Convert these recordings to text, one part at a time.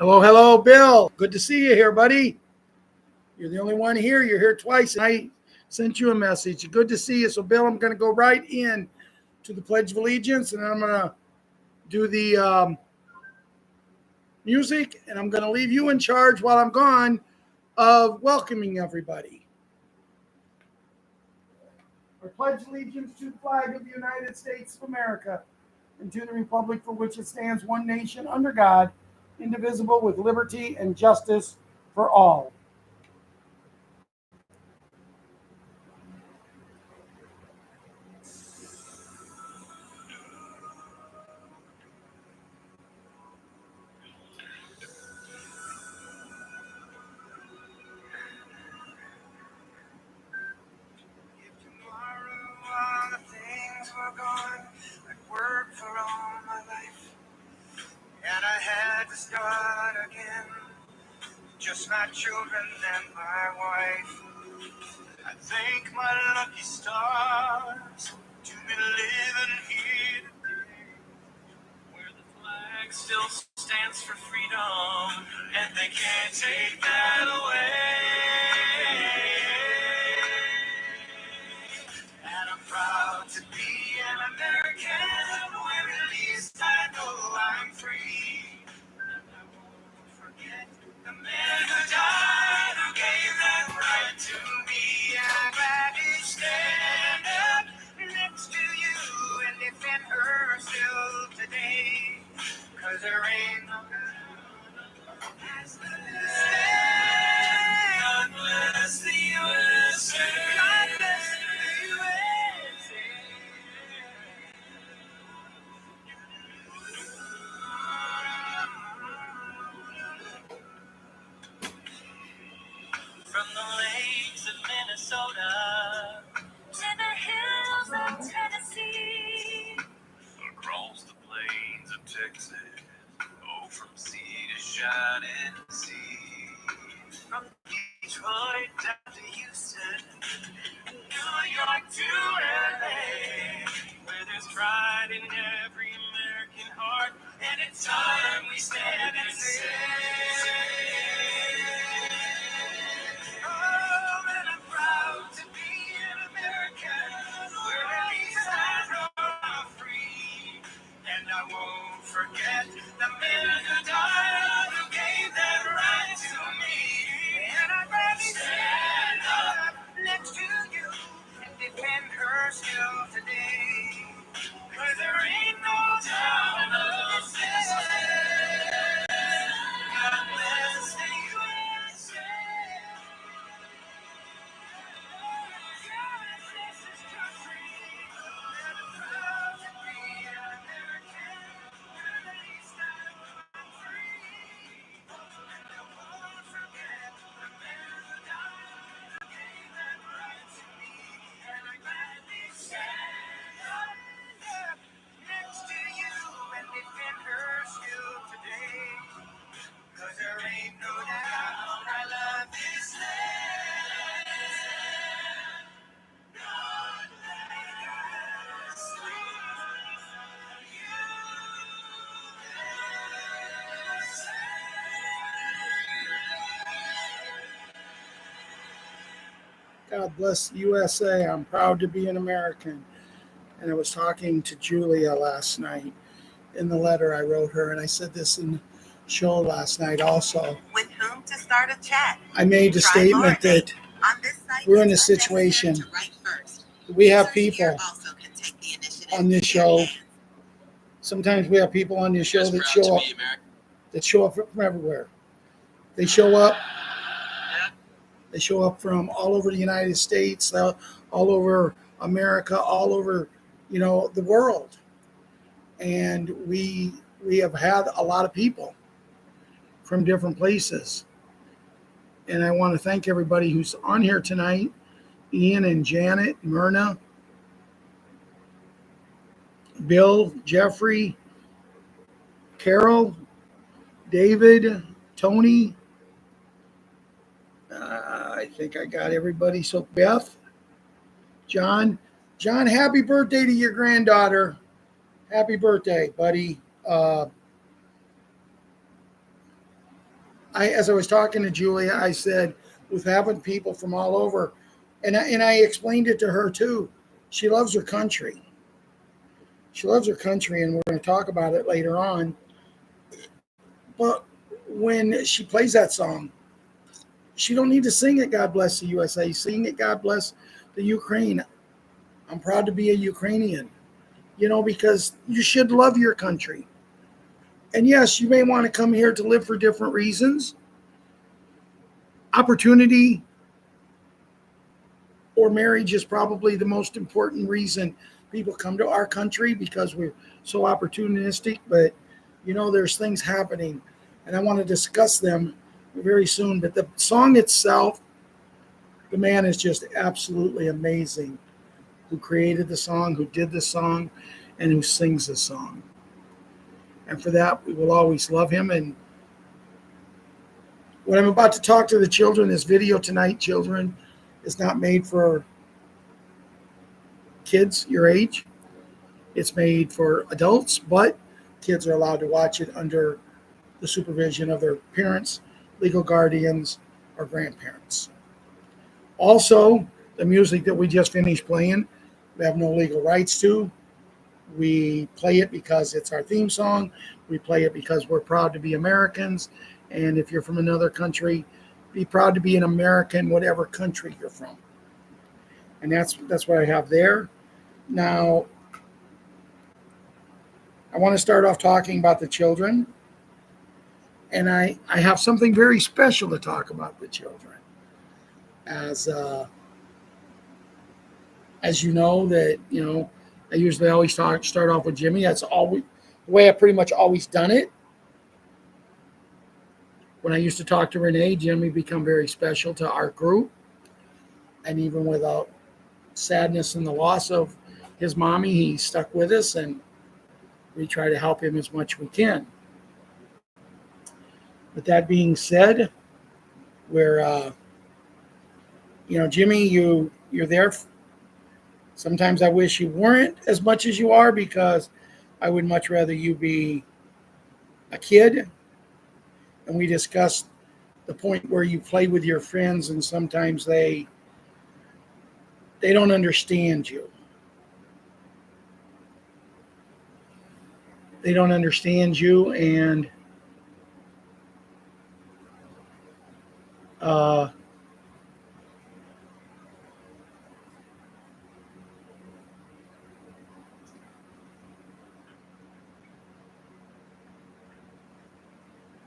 Hello, hello, Bill. Good to see you here, buddy. You're the only one here. You're here twice. I sent you a message. Good to see you. So, Bill, I'm going to go right in to the Pledge of Allegiance, and I'm going to do the music, and I'm going to leave you in charge while I'm gone of welcoming everybody. I pledge allegiance to the flag of the United States of America and to the republic for which it stands, one nation, under God, indivisible, with liberty and justice for all. And I had to start again. Just my children and my wife. I thank my lucky stars to be living here today, where the flag still stands for freedom, and they can't take that away. And I'm proud to be an American, when at least I know I'm free. And I won't forget the men who died, who gave that right to me. I'm glad to stand up next to you and defend her still today. 'Cause there ain't no God bless the USA. God bless the USA. From the lakes of Minnesota to the hills of Tennessee, across the plains of Texas, oh, from sea to shining sea, from Detroit down to Houston, New York to LA, where there's pride in every American heart, and it's time we stand and say, oh, and I'm proud to be an American, where at least I know I'm free, and I won't forget the men who died, who gave that right to me, and I'd rather stand up next to you and defend her still today, 'cause there ain't no doubt of this. God bless the USA. God bless this country. And I'm proud to be an American. At least I'm free. And I won't forget the men who died, who gave that right to me. And I gladly stand up next to you and defend her still today. 'Cause there ain't no doubt I love this land. God bless God bless the USA. I'm proud to be an American. And I was talking to Julia last night in the letter I wrote her, and I said this in the show last night also. With whom to start a chat? I made the statement that On this site, we're in a it's situation. unnecessary to write first. We have Users here people also can take the initiative on this in show. their hands. Sometimes we have people on this show Just that proud show to up be American. from everywhere. They show up. They show up from all over the United States, all over America, all over, the world. And we have had a lot of people from different places. And I want to thank everybody who's on here tonight. Ian and Janet, Myrna, Bill, Jeffrey, Carol, David, Tony. I think I got everybody. So Beth, John, happy birthday to your granddaughter. Happy birthday, buddy. as I was talking to Julia, I said, with having people from all over, and I explained it to her too. She loves her country. She loves her country, and we're going to talk about it later on. But when she plays that song, she don't need to sing it, God bless the USA. Sing it, God bless the Ukraine. I'm proud to be a Ukrainian, because you should love your country. And yes, you may want to come here to live for different reasons. Opportunity or marriage is probably the most important reason people come to our country, because we're so opportunistic. But there's things happening, and I want to discuss them very soon. But the song itself, the man is just absolutely amazing. Who created the song, who did the song, and who sings the song. And for that, we will always love him. And what I'm about to talk to the children, this video tonight, children, is not made for kids your age. It's made for adults, but kids are allowed to watch it under the supervision of their parents, legal guardians, or grandparents. Also, the music that we just finished playing, we have no legal rights to. We play it because it's our theme song. We play it because we're proud to be Americans. And if you're from another country, be proud to be an American, whatever country you're from. And that's what I have there. Now, I want to start off talking about the children. And I have something very special to talk about the children. As you know, I usually always start off with Jimmy. That's always the way I've pretty much always done it. When I used to talk to Renee, Jimmy become very special to our group. And even without sadness and the loss of his mommy, he stuck with us, and we try to help him as much as we can. With that being said, we're Jimmy, you're there. Sometimes I wish you weren't as much as you are, because I would much rather you be a kid. And we discussed the point where you play with your friends, and sometimes they don't understand you. They don't understand you, and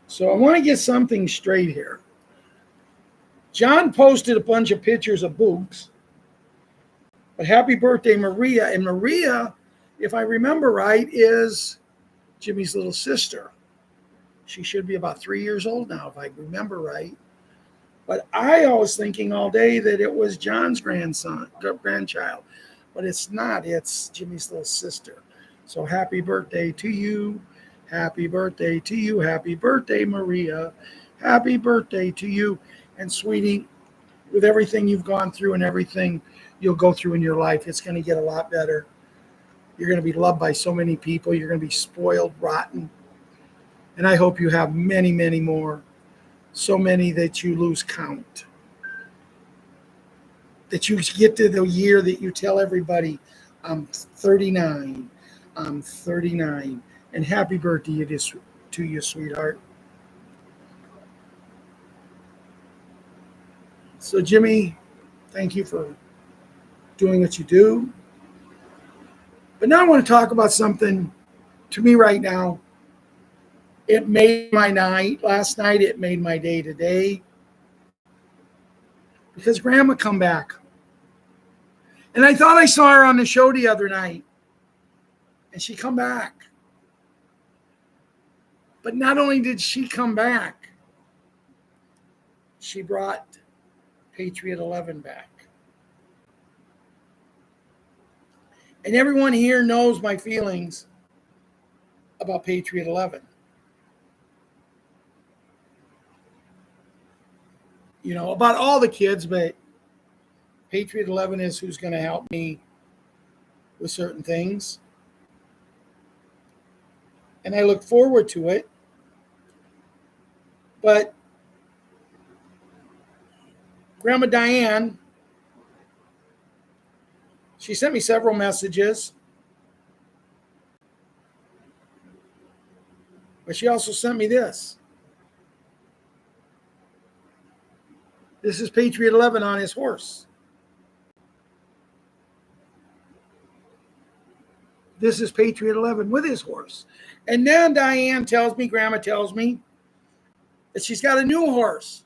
so I want to get something straight here. John posted a bunch of pictures of books, but happy birthday, Maria. And Maria, if I remember right, is Jimmy's little sister. She should be about 3 years old now, if I remember right. But I was thinking all day that it was John's grandchild, but it's not. It's Jimmy's little sister. So happy birthday to you. Happy birthday to you. Happy birthday, Maria. Happy birthday to you. And sweetie, with everything you've gone through and everything you'll go through in your life, it's going to get a lot better. You're going to be loved by so many people. You're going to be spoiled, rotten. And I hope you have many, many more. So many that you lose count. That you get to the year that you tell everybody, I'm 39. I'm 39. And happy birthday to you, sweetheart. So, Jimmy, thank you for doing what you do. But now I want to talk about something, to me right now, it made my night last night. It made my day today. Because Grandma come back. And I thought I saw her on the show the other night. And she come back. But not only did she come back, she brought Patriot 11 back. And everyone here knows my feelings about Patriot 11. About all the kids, but Patriot 11 is who's going to help me with certain things. And I look forward to it. But Grandma Diane, she sent me several messages, but she also sent me this. This is Patriot 11 on his horse. This is Patriot 11 with his horse. And then Diane tells me, Grandma tells me, that she's got a new horse.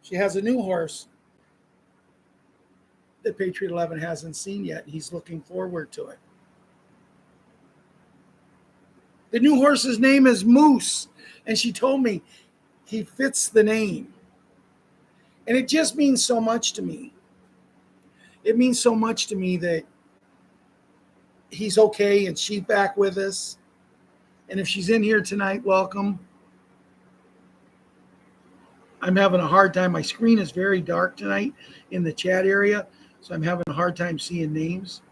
She has a new horse that Patriot 11 hasn't seen yet. He's looking forward to it. The new horse's name is Moose, and she told me he fits the name. And it just means so much to me. It means so much to me that he's okay and she's back with us. And if she's in here tonight, welcome. I'm having a hard time. My screen is very dark tonight in the chat area, so I'm having a hard time seeing names.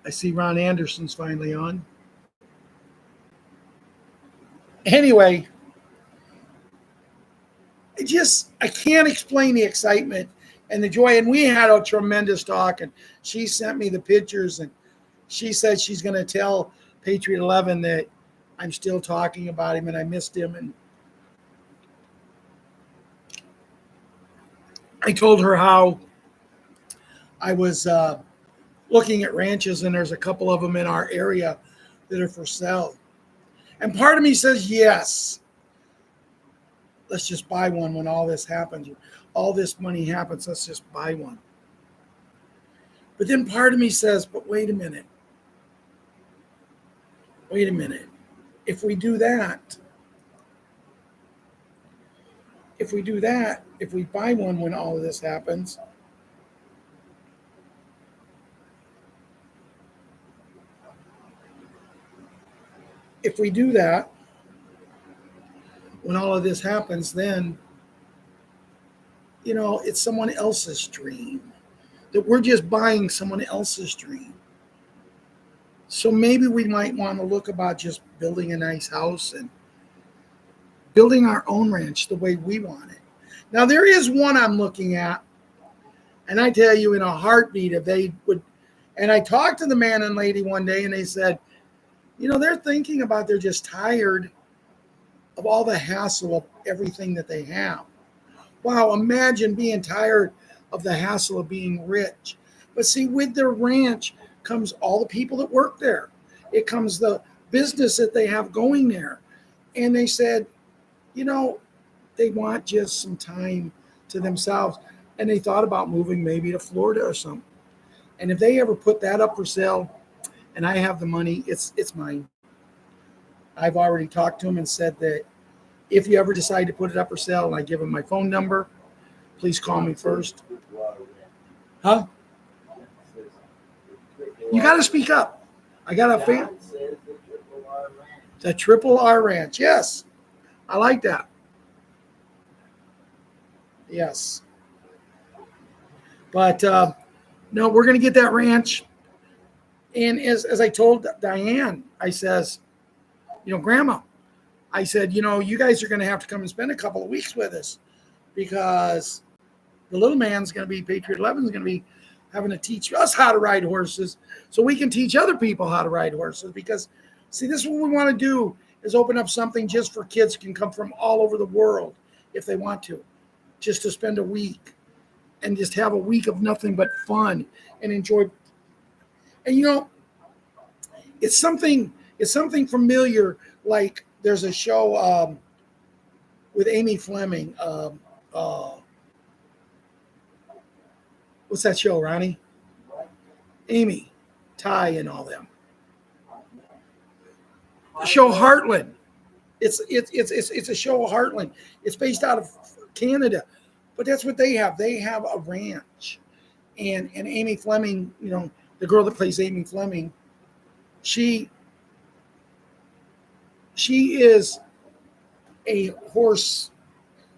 I see Ron Anderson's finally on. Anyway, I can't explain the excitement and the joy. And we had a tremendous talk, and she sent me the pictures, and she said she's going to tell Patriot 11 that I'm still talking about him and I missed him. And I told her how I was looking at ranches, and there's a couple of them in our area that are for sale. And part of me says, yes, let's just buy one when all this happens. All this money happens, let's just buy one. But then part of me says, but wait a minute. Wait a minute. If we do that, if we buy one when all of this happens, if we do that, when all of this happens, then, it's someone else's dream. That we're just buying someone else's dream. So maybe we might want to look about just building a nice house and building our own ranch the way we want it. Now, there is one I'm looking at, and I tell you in a heartbeat, if they would, and I talked to the man and lady one day, and they said, they're thinking about, they're just tired of all the hassle of everything that they have. Wow, imagine being tired of the hassle of being rich. But see, with their ranch comes all the people that work there. It comes the business that they have going there. And they said, they want just some time to themselves. And they thought about moving maybe to Florida or something. And if they ever put that up for sale, and I have the money, it's mine. I've already talked to them and said that if you ever decide to put it up for sale, and I give them my phone number, please call me first. Huh? You got to speak up. I got a fan. The Triple R Ranch. Yes. I like that. Yes. But no, we're going to get that ranch. And as I told Diane, I says, Grandma, I said, you guys are going to have to come and spend a couple of weeks with us, because the little man's going to be, Patriot 11 is going to be having to teach us how to ride horses so we can teach other people how to ride horses. Because, see, this is what we want to do, is open up something just for kids who can come from all over the world if they want to, just to spend a week and just have a week of nothing but fun and enjoy. And, it's something familiar, like there's a show with Amy Fleming. What's that show, Ronnie? Amy, Ty, and all them. The show Heartland. It's a show of Heartland. It's based out of Canada, but that's what they have. They have a ranch, and Amy Fleming, the girl that plays Amy Fleming, she is a horse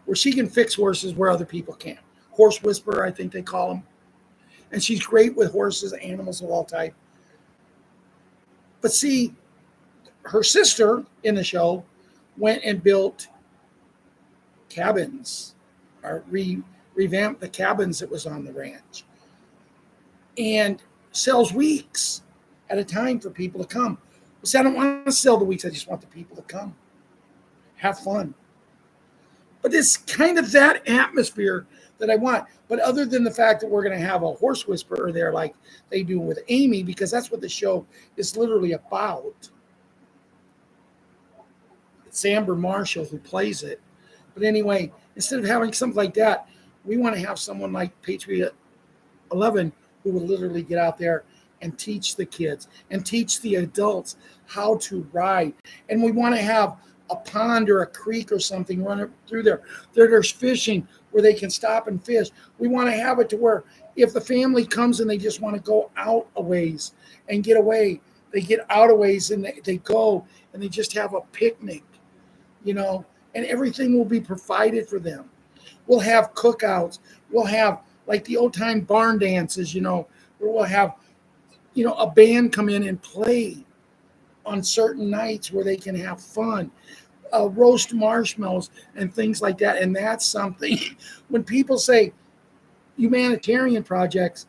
where she can fix horses where other people can't. Horse whisperer, I think they call them. And she's great with horses, animals of all type. But see, her sister in the show went and built cabins, or revamp the cabins that was on the ranch, and sells weeks at a time for people to come. See, I don't want to sell the weeks. I just want the people to come, have fun. But it's kind of that atmosphere that I want. But other than the fact that we're going to have a horse whisperer there like they do with Amy, because that's what the show is literally about. It's Amber Marshall who plays it. But anyway, instead of having something like that, we want to have someone like Patriot 11 who will literally get out there and teach the kids and teach the adults how to ride. And we want to have a pond or a creek or something run through there. There's fishing where they can stop and fish. We want to have it to where if the family comes and they just want to go out a ways and get away, they get out a ways and they go and they just have a picnic, and everything will be provided for them. We'll have cookouts. We'll have like the old time barn dances, where we'll have, a band come in and play on certain nights where they can have fun. Roast marshmallows and things like that. And that's something, when people say humanitarian projects,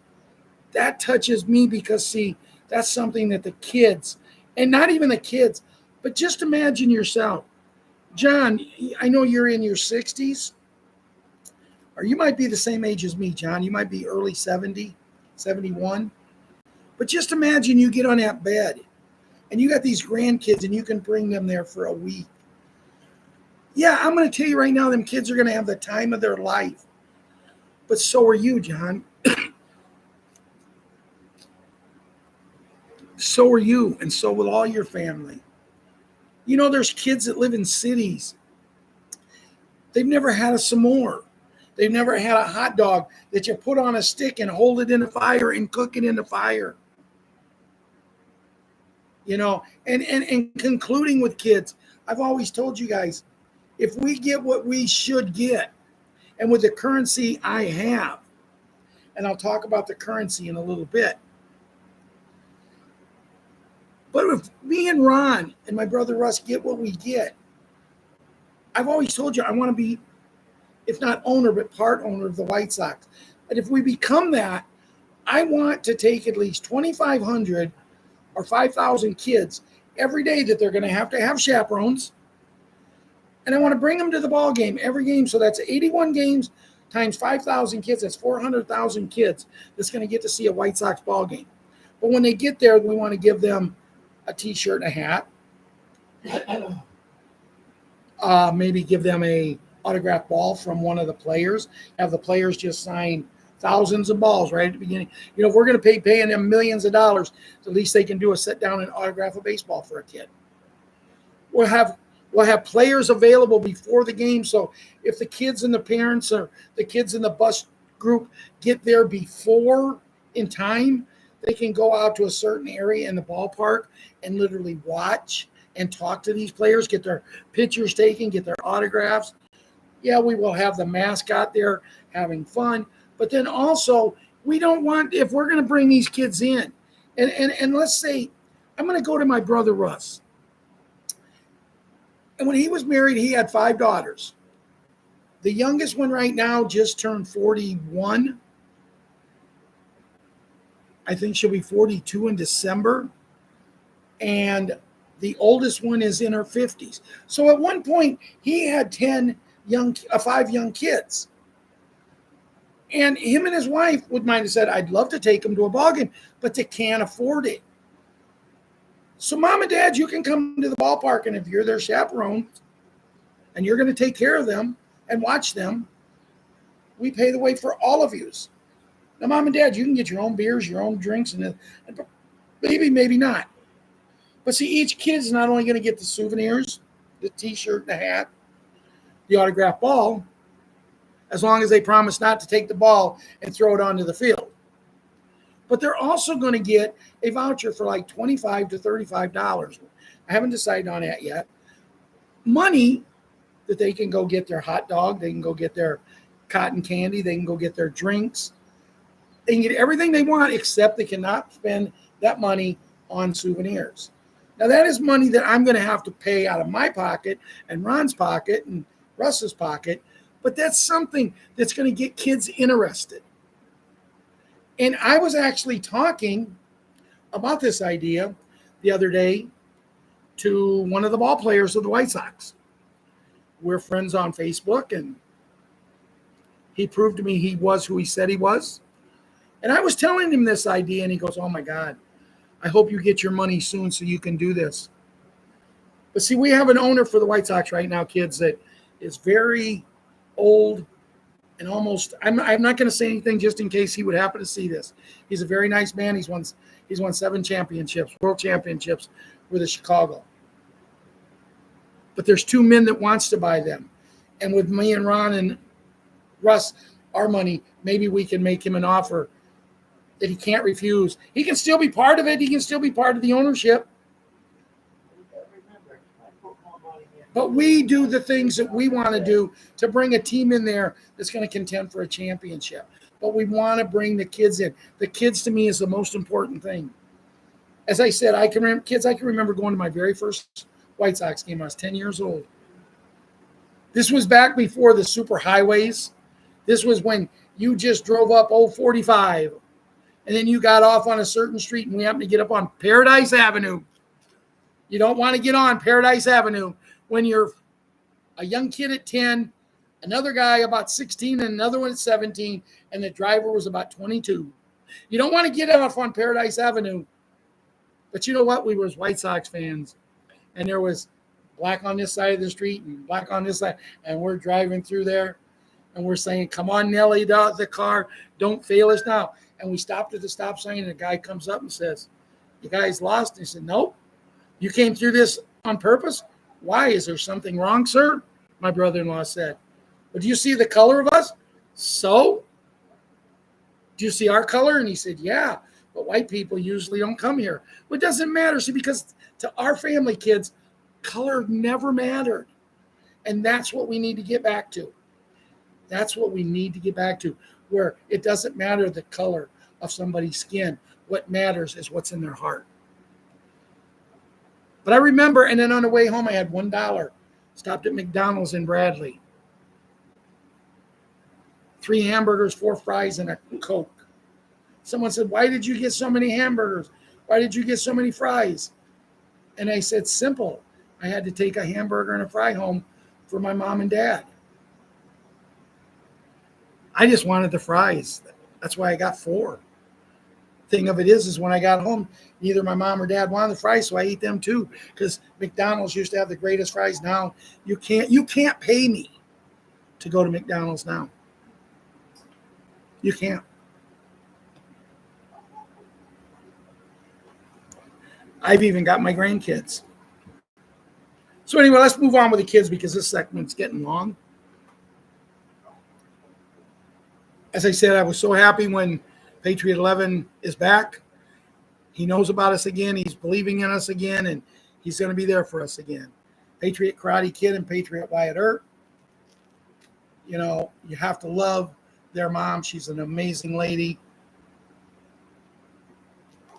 that touches me because, see, that's something that the kids, and not even the kids, but just imagine yourself. John, I know you're in your 60s, or you might be the same age as me, John. You might be early 70, 71. But just imagine you get on that bed and you got these grandkids and you can bring them there for a week. Yeah, I'm going to tell you right now, them kids are going to have the time of their life. But so are you, John. So are you, and so will all your family. There's kids that live in cities. They've never had a s'more. They've never had a hot dog that you put on a stick and hold it in the fire and cook it in the fire. And concluding with kids, I've always told you guys, if we get what we should get, and with the currency I have, and I'll talk about the currency in a little bit, but if me and Ron and my brother Russ get what we get, I've always told you I want to be, if not owner, but part owner of the White Sox. And if we become that, I want to take at least 2,500 or 5,000 kids every day that they're going to have chaperones. And I want to bring them to the ball game every game. So that's 81 games times 5,000 kids. That's 400,000 kids that's going to get to see a White Sox ball game. But when they get there, we want to give them a T-shirt and a hat. Maybe give them a autographed ball from one of the players. Have the players just sign thousands of balls right at the beginning. If we're going to paying them millions of dollars, the least they can do is sit down and autograph a baseball for a kid. We'll have players available before the game. So if the kids and the parents or the kids in the bus group get there before in time, they can go out to a certain area in the ballpark and literally watch and talk to these players, get their pictures taken, get their autographs. Yeah, we will have the mascot there having fun. But then also, we don't want, if we're going to bring these kids in, and let's say, I'm going to go to my brother Russ. And when he was married, he had 5 daughters. The youngest one right now just turned 41. I think she'll be 42 in December. And the oldest one is in her 50s. So at one point, he had 5 young kids. And him and his wife would might have said, I'd love to take them to a ball game, but they can't afford it. So mom and dad, you can come to the ballpark, and if you're their chaperone and you're going to take care of them and watch them, we pay the way for all of you. Now, mom and dad, you can get your own beers, your own drinks, and maybe not. But see, each kid's not only going to get the souvenirs, the T-shirt, the hat, the autographed ball, as long as they promise not to take the ball and throw it onto the field. But they're also going to get a voucher for like $25 to $35. I haven't decided on that yet. Money that they can go get their hot dog, they can go get their cotton candy, they can go get their drinks. They can get everything they want, except they cannot spend that money on souvenirs. Now, that is money that I'm going to have to pay out of my pocket and Ron's pocket and Russ's pocket But that's something that's going to get kids interested. And I was actually talking about this idea the other day to one of the ball players of the White Sox. We're friends on Facebook, and he proved to me he was who he said he was. And I was telling him this idea, and he goes, "Oh my God, I hope you get your money soon so you can do this." But see, we have an owner for the White Sox right now, kids, that is very old and almost. I'm not going to say anything just in case he would happen to see this. He's a very nice man. He's won 7 championships, world championships with the Chicago. But there's 2 men that wants to buy them, and with me and Ron and Russ, our money, maybe we can make him an offer that he can't refuse. He can still be part of it. He can still be part of the ownership. But we do the things that we want to do to bring a team in there that's going to contend for a championship. But we want to bring the kids in. The kids, to me, is the most important thing. As I said, I can remember going to my very first White Sox game. I was 10 years old. This was back before the super highways. This was when you just drove up old 45, and then you got off on a certain street, and we happened to get up on Paradise Avenue. You don't want to get on Paradise Avenue when you're a young kid at 10, another guy about 16, and another one at 17, and the driver was about 22. You don't want to get off on Paradise Avenue. But you know what? We was White Sox fans, and there was black on this side of the street and black on this side, and we're driving through there, and we're saying, "Come on, Nelly, the car, don't fail us now." And we stopped at the stop sign, and a guy comes up and says, "You guys lost?" And he said, "Nope. You came through this on purpose? Why? Is there something wrong, sir?" My brother-in-law said. "But do you see the color of us?" "So? Do you see our color?" And he said, "Yeah, but white people usually don't come here." Well, it doesn't matter. See, because to our family kids, color never mattered. And that's what we need to get back to. That's what we need to get back to, where it doesn't matter the color of somebody's skin. What matters is what's in their heart. But I remember, and then on the way home, I had $1. Stopped at McDonald's in Bradley. 3 hamburgers, 4 fries, and a Coke. Someone said, "Why did you get so many hamburgers? Why did you get so many fries?" And I said, "Simple. I had to take a hamburger and a fry home for my mom and dad. I just wanted the fries. That's why I got 4. Thing of it is when I got home, neither my mom or dad wanted the fries, so I ate them too. Because McDonald's used to have the greatest fries. Now you can't pay me to go to McDonald's now. You can't. I've even got my grandkids. So anyway, let's move on with the kids because this segment's getting long. As I said, I was so happy when Patriot 11 is back. He knows about us again. He's believing in us again, and he's going to be there for us again. Patriot Karate Kid and Patriot Wyatt Earp. You know, you have to love their mom. She's an amazing lady.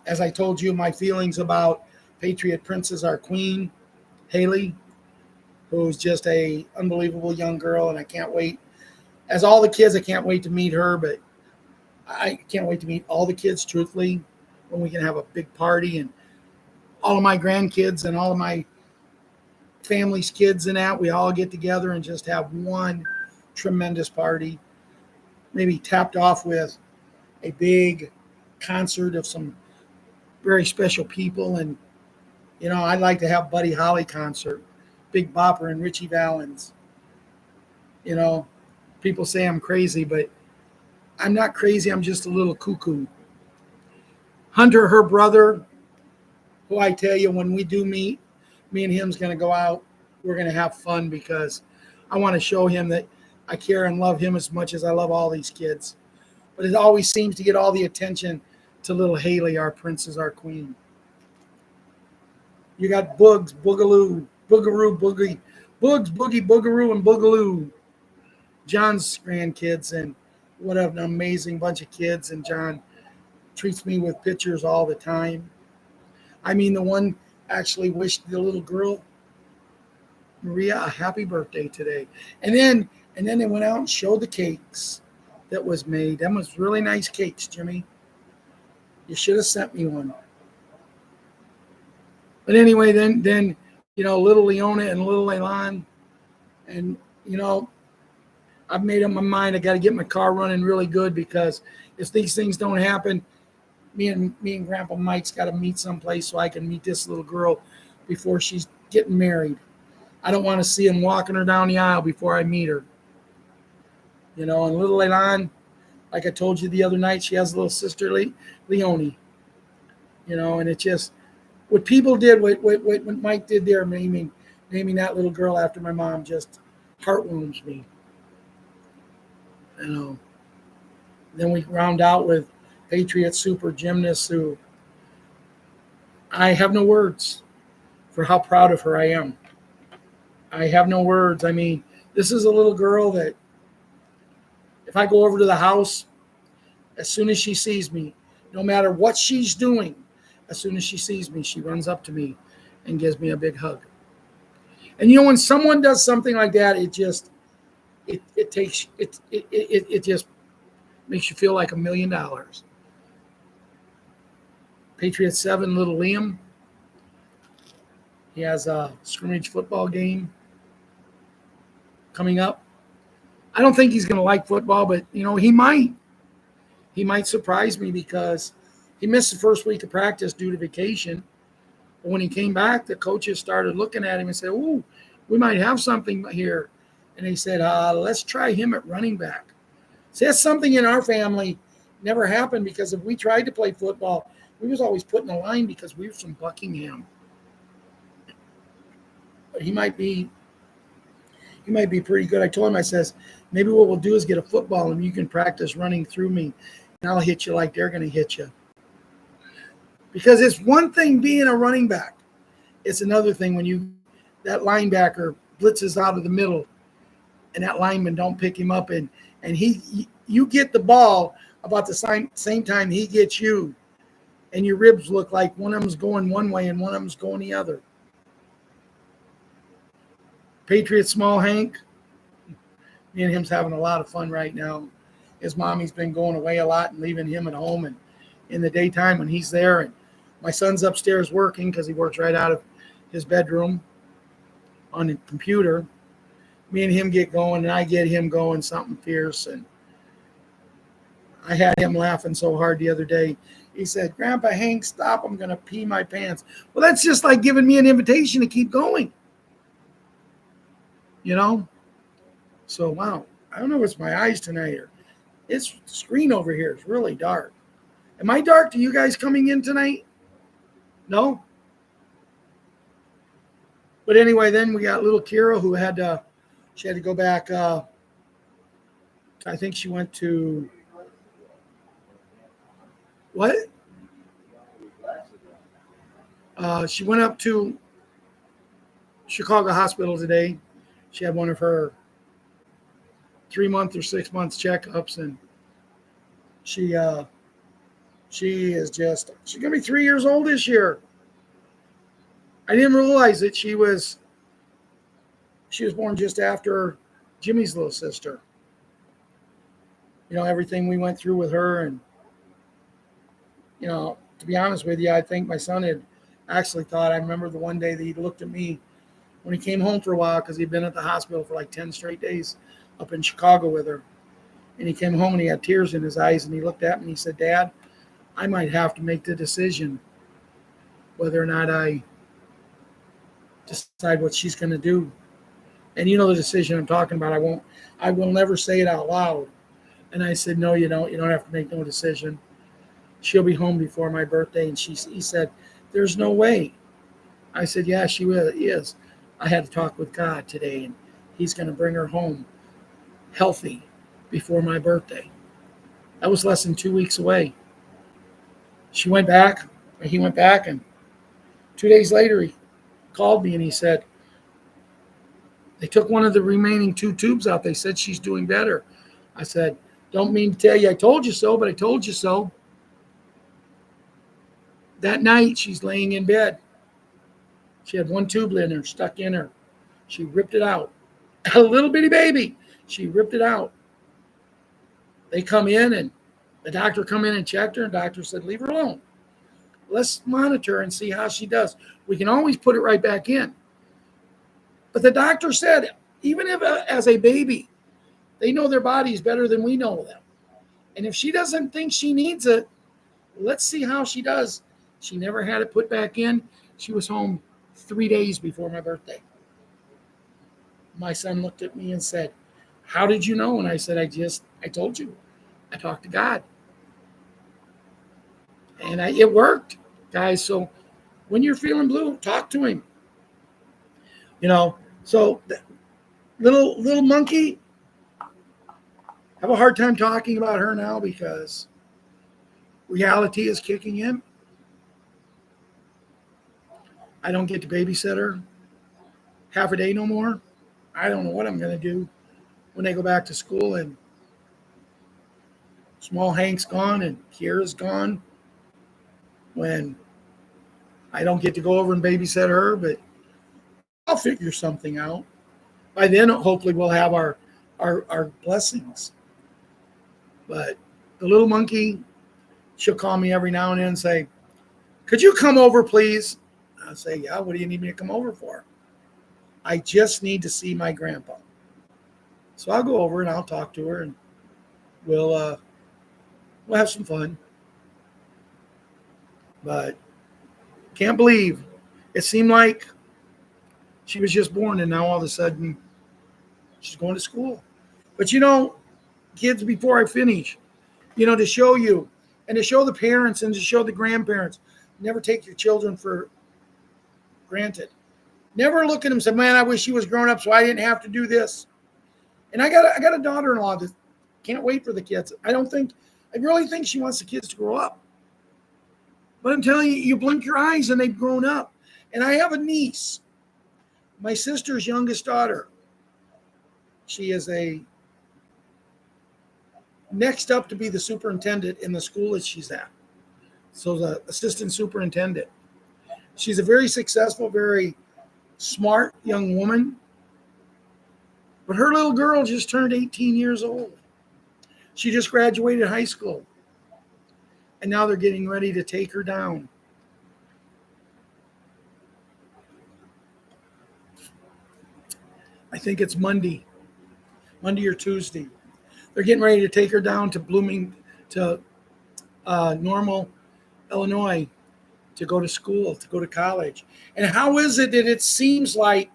As I told you, my feelings about Patriot Princess, our queen, Haley, who's just a unbelievable young girl, and I can't wait. As all the kids, I can't wait to meet her, but I can't wait to meet all the kids, truthfully, when we can have a big party and all of my grandkids and all of my family's kids and that, we all get together and just have one tremendous party, maybe tapped off with a big concert of some very special people. And, you know, I'd like to have Buddy Holly concert, Big Bopper and Richie Valens. You know, people say I'm crazy, but I'm not crazy. I'm just a little cuckoo. Hunter, her brother, who I tell you, when we do meet, me and him's going to go out. We're going to have fun because I want to show him that I care and love him as much as I love all these kids. But it always seems to get all the attention to little Haley, our princess, our queen. You got Bugs, Boogaloo, Boogaroo, Boogie, Bugs, Boogie, Boogaroo, and Boogaloo. John's grandkids, and what an amazing bunch of kids. And John treats me with pictures all the time. I mean, the one actually wished the little girl, Maria, a happy birthday today. And then And then they went out and showed the cakes that was made. Them was really nice cakes, Jimmy. You should have sent me one. But anyway, then little Leona and little Elan, and you know, I've made up my mind. I got to get my car running really good because if these things don't happen, me and Grandpa Mike's got to meet someplace so I can meet this little girl before she's getting married. I don't want to see him walking her down the aisle before I meet her. And little Elan, like I told you the other night, she has a little sister, Leonie. And it just what people did, what Mike did there, naming that little girl after my mom, just heartwarms me. You know. Then we round out with Patriots super gymnast who I have no words for how proud of her I am. I have no words. I mean, this is a little girl that if I go over to the house, as soon as she sees me, no matter what she's doing, as soon as she sees me, she runs up to me and gives me a big hug. And when someone does something like that, it just makes you feel like $1,000,000. Patriots 7, little Liam. He has a scrimmage football game coming up. I don't think he's going to like football, but he might. He might surprise me because he missed the first week of practice due to vacation. But when he came back, the coaches started looking at him and said, "Ooh, we might have something here." And they said, "Let's try him at running back." So that's something in our family never happened because if we tried to play football, we was always put in a line because we were from Buckingham. But he might be pretty good. I told him, I says, maybe what we'll do is get a football and you can practice running through me and I'll hit you like they're going to hit you. Because it's one thing being a running back. It's another thing when that linebacker blitzes out of the middle and that lineman don't pick him up and you get the ball about the same time he gets you and your ribs look like one of them's going one way and one of them's going the other. Patriot Small Hank, me and him's having a lot of fun right now. His mommy's been going away a lot and leaving him at home and in the daytime when he's there. And my son's upstairs working because he works right out of his bedroom on the computer. Me and him get going and I get him going something fierce. And I had him laughing so hard the other day. He said, "Grandpa Hank, stop. I'm going to pee my pants." Well, that's just like giving me an invitation to keep going. So, wow. I don't know if it's my eyes tonight or it's the screen over here is really dark. Am I dark to you guys coming in tonight? No? But anyway, then we got little Kira who had to go back. I think she went to what? She went up to Chicago Hospital today. She had one of her 3-month or 6-month checkups, and she's gonna be 3 years old this year. I didn't realize that she was born just after Jimmy's little sister. Everything we went through with her, and to be honest with you, I think my son had actually thought. I remember the one day that he looked at me when he came home for a while because he'd been at the hospital for like 10 straight days up in Chicago with her. And he came home and he had tears in his eyes and he looked at me and he said, "Dad, I might have to make the decision whether or not I decide what she's going to do." And the decision I'm talking about. I will never say it out loud. And I said, "No, you don't. You don't have to make no decision. She'll be home before my birthday." And he said, "There's no way." I said, "Yeah, she really is. I had to talk with God today, and he's going to bring her home healthy before my birthday." That was less than 2 weeks away. He went back, and 2 days later, he called me and he said, "They took one of the remaining 2 tubes out. They said she's doing better." I said, "Don't mean to tell you I told you so, but I told you so." That night, she's laying in bed. She had 1 tube in her, stuck in her. She ripped it out. A little bitty baby. She ripped it out. They come in and the doctor come in and checked her, and the doctor said, leave her alone. Let's monitor and see how she does. We can always put it right back in. But the doctor said, even if as a baby, they know their bodies better than we know them. And if she doesn't think she needs it, let's see how she does. She never had it put back in. She was home 3 days before my birthday. My son looked at me and said, how did you know? And I said, I told you. I talked to God. And it worked, guys. So when you're feeling blue, talk to him. So little monkey, have a hard time talking about her now because reality is kicking in. I don't get to babysit her half a day no more. I don't know what I'm going to do when they go back to school and small Hank's gone and Kiera's gone. When I don't get to go over and babysit her, but I'll figure something out. By then, hopefully, we'll have our blessings. But the little monkey, she'll call me every now and then and say, could you come over, please? I'll say, yeah, what do you need me to come over for? I just need to see my grandpa. So I'll go over and I'll talk to her and we'll have some fun. But can't believe it seemed like she was just born and now all of a sudden she's going to school. But kids, before I finish, to show you and to show the parents and to show the grandparents, never take your children for granted. Never look at them and say, man, I wish he was grown up so I didn't have to do this. And I got a daughter-in-law that can't wait for the kids. I really think she wants the kids to grow up. But I'm telling you, you blink your eyes and they've grown up. And I have a niece, my sister's youngest daughter. She is next up to be the superintendent in the school that she's at. So the assistant superintendent. She's a very successful, very smart young woman. But her little girl just turned 18 years old. She just graduated high school. And now they're getting ready to take her down. I think it's Monday or Tuesday. They're getting ready to take her down to Normal, Illinois, to go to school, to go to college. And how is it that it seems like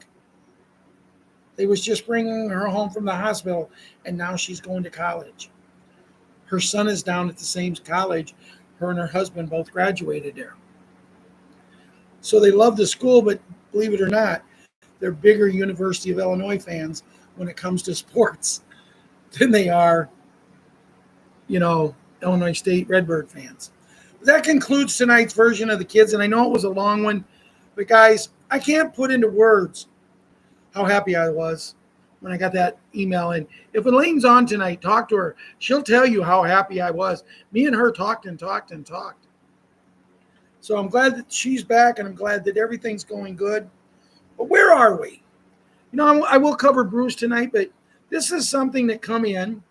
they was just bringing her home from the hospital and now she's going to college? Her son is down at the same college. Her and her husband both graduated there. So they love the school, but believe it or not, they're bigger University of Illinois fans when it comes to sports than they are, Illinois State Redbird fans. That concludes tonight's version of the kids, and I know it was a long one, but guys, I can't put into words how happy I was when I got that email in. If Elaine's on tonight, talk to her. She'll tell you how happy I was. Me and her talked and talked and talked. So I'm glad that she's back, and I'm glad that everything's going good. But where are we? I will cover Bruce tonight, but this is something that come in.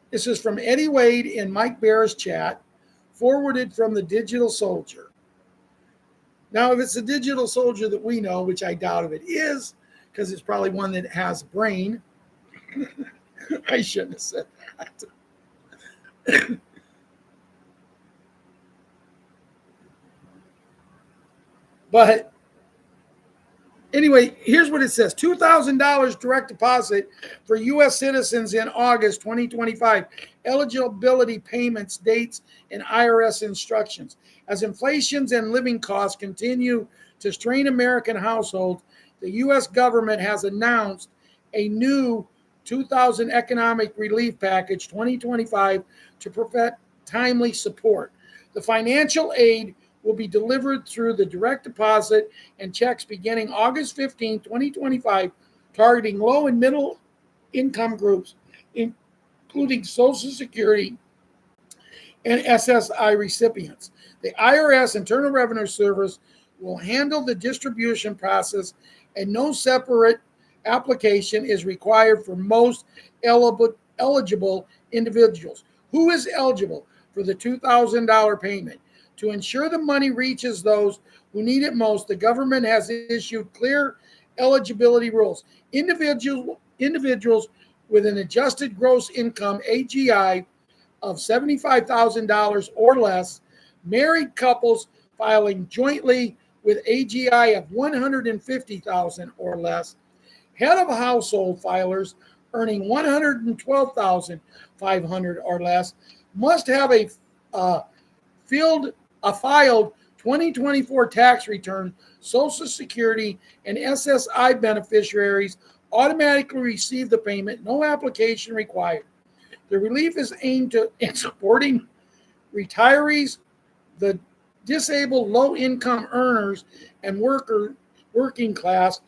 This is from Eddie Wade in Mike Bear's chat, forwarded from the Digital Soldier. Now, if it's a Digital Soldier that we know, which I doubt if it is, because it's probably one that has a brain. I shouldn't have said that. But anyway, here's what it says. $2,000 direct deposit for U.S. citizens in August 2025. Eligibility payments, dates, and IRS instructions. As inflations and living costs continue to strain American households, the U.S. government has announced a new 2000 Economic Relief Package 2025 to provide timely support. The financial aid will be delivered through the direct deposit and checks beginning August 15, 2025, targeting low and middle income groups, including Social Security and SSI recipients. The IRS, Internal Revenue Service, will handle the distribution process, and no separate application is required for most eligible individuals. Who is eligible for the $2,000 payment? To ensure the money reaches those who need it most, the government has issued clear eligibility rules. Individuals with an adjusted gross income AGI of $75,000 or less, married couples filing jointly with AGI of $150,000 or less, head of household filers earning $112,500 or less must have uh, a filed 2024 tax return. Social Security and SSI beneficiaries automatically receive the payment, no application required. The relief is aimed at supporting retirees, the disabled, low-income earners, and working class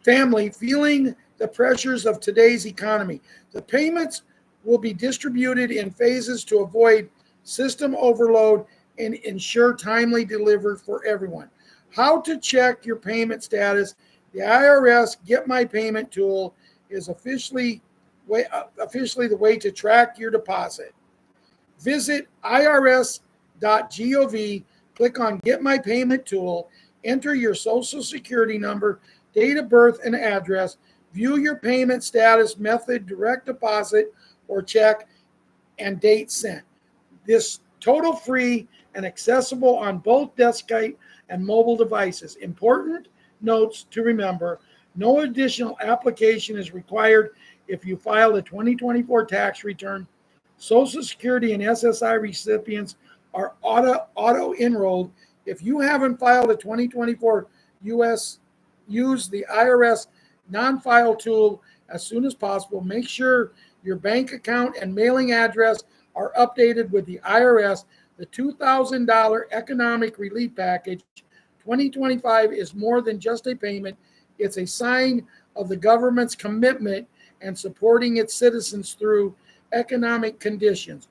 family feeling the pressures of today's economy. The payments will be distributed in phases to avoid system overload and ensure timely delivery for everyone. How to check your payment status. The IRS Get My Payment tool is officially the way to track your deposit. Visit irs.gov, click on Get My Payment tool, enter your social security number, date of birth, and address, view your payment status, method, direct deposit, or check, and date sent. This total free and accessible on both desktop and mobile devices. Important notes to remember: no additional application is required if you file a 2024 tax return. Social Security and SSI recipients are auto enrolled. If you haven't filed a 2024 use the IRS non-file tool as soon as possible. Make sure your bank account and mailing address are updated with the IRS. The $2,000 economic relief package 2025 is more than just a payment. It's a sign of the government's commitment and supporting its citizens through economic conditions.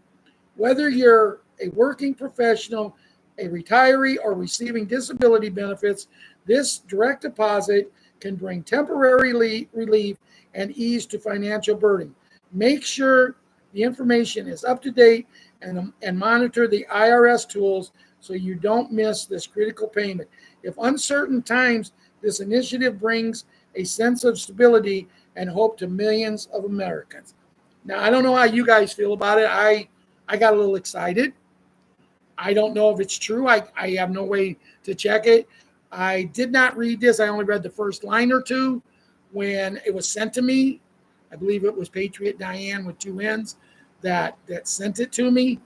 Whether you're a working professional, a retiree, or receiving disability benefits, this direct deposit can bring temporary relief and ease to financial burden. Make sure the information is up to date and monitor the IRS tools so you don't miss this critical payment. If uncertain times, this initiative brings a sense of stability and hope to millions of Americans. Now, I don't know how you guys feel about it. I got a little excited. I don't know if it's true. I have no way to check it. I did not read this. I only read the first line or two when it was sent to me. I believe it was Patriot Diane with two N's that sent it to me.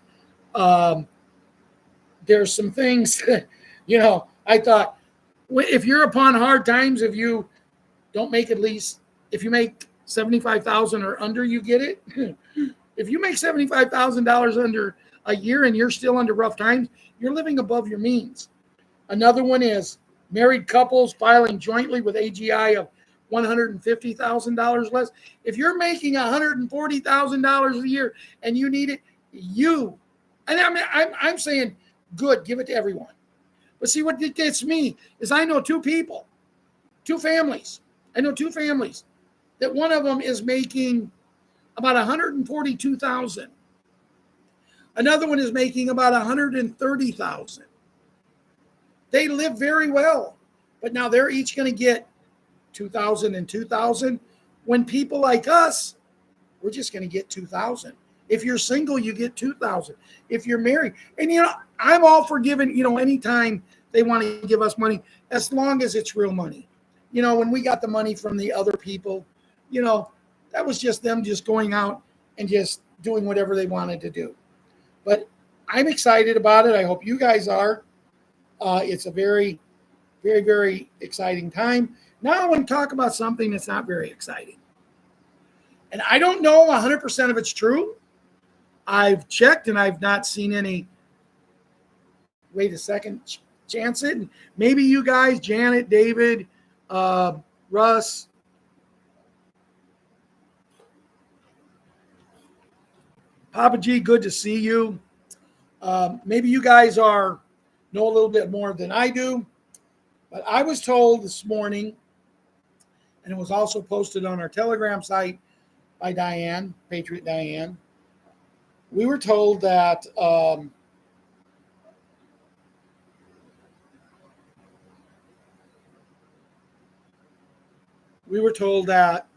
There's some things, I thought, if you're upon hard times, if you don't make if you make $75,000 or under, you get it. If you make $75,000 under a year and you're still under rough times, you're living above your means. Another one is married couples filing jointly with AGI of $150,000 less. If you're making $140,000 a year and you need it, I'm saying good, give it to everyone. But see, what gets me is I know two families. I know two families that one of them is making about $142,000. Another one is making about $130,000. They live very well, but now they're each going to get $2,000 and $2,000. When people like us, we're just going to get $2,000. If you're single, you get $2,000. If you're married, and I'm all for giving. Anytime they want to give us money, as long as it's real money. When we got the money from the other people, that was just them just going out and just doing whatever they wanted to do. But I'm excited about it. I hope you guys are. It's a very, very, very exciting time. Now I want to talk about something that's not very exciting. And I don't know 100% of it's true. I've checked and I've not seen any way to second chance it. And maybe you guys, Janet, David, Russ, Papa G, good to see you. Maybe you guys know a little bit more than I do. But I was told this morning, and it was also posted on our Telegram site by Diane, Patriot Diane. We were told that we were told that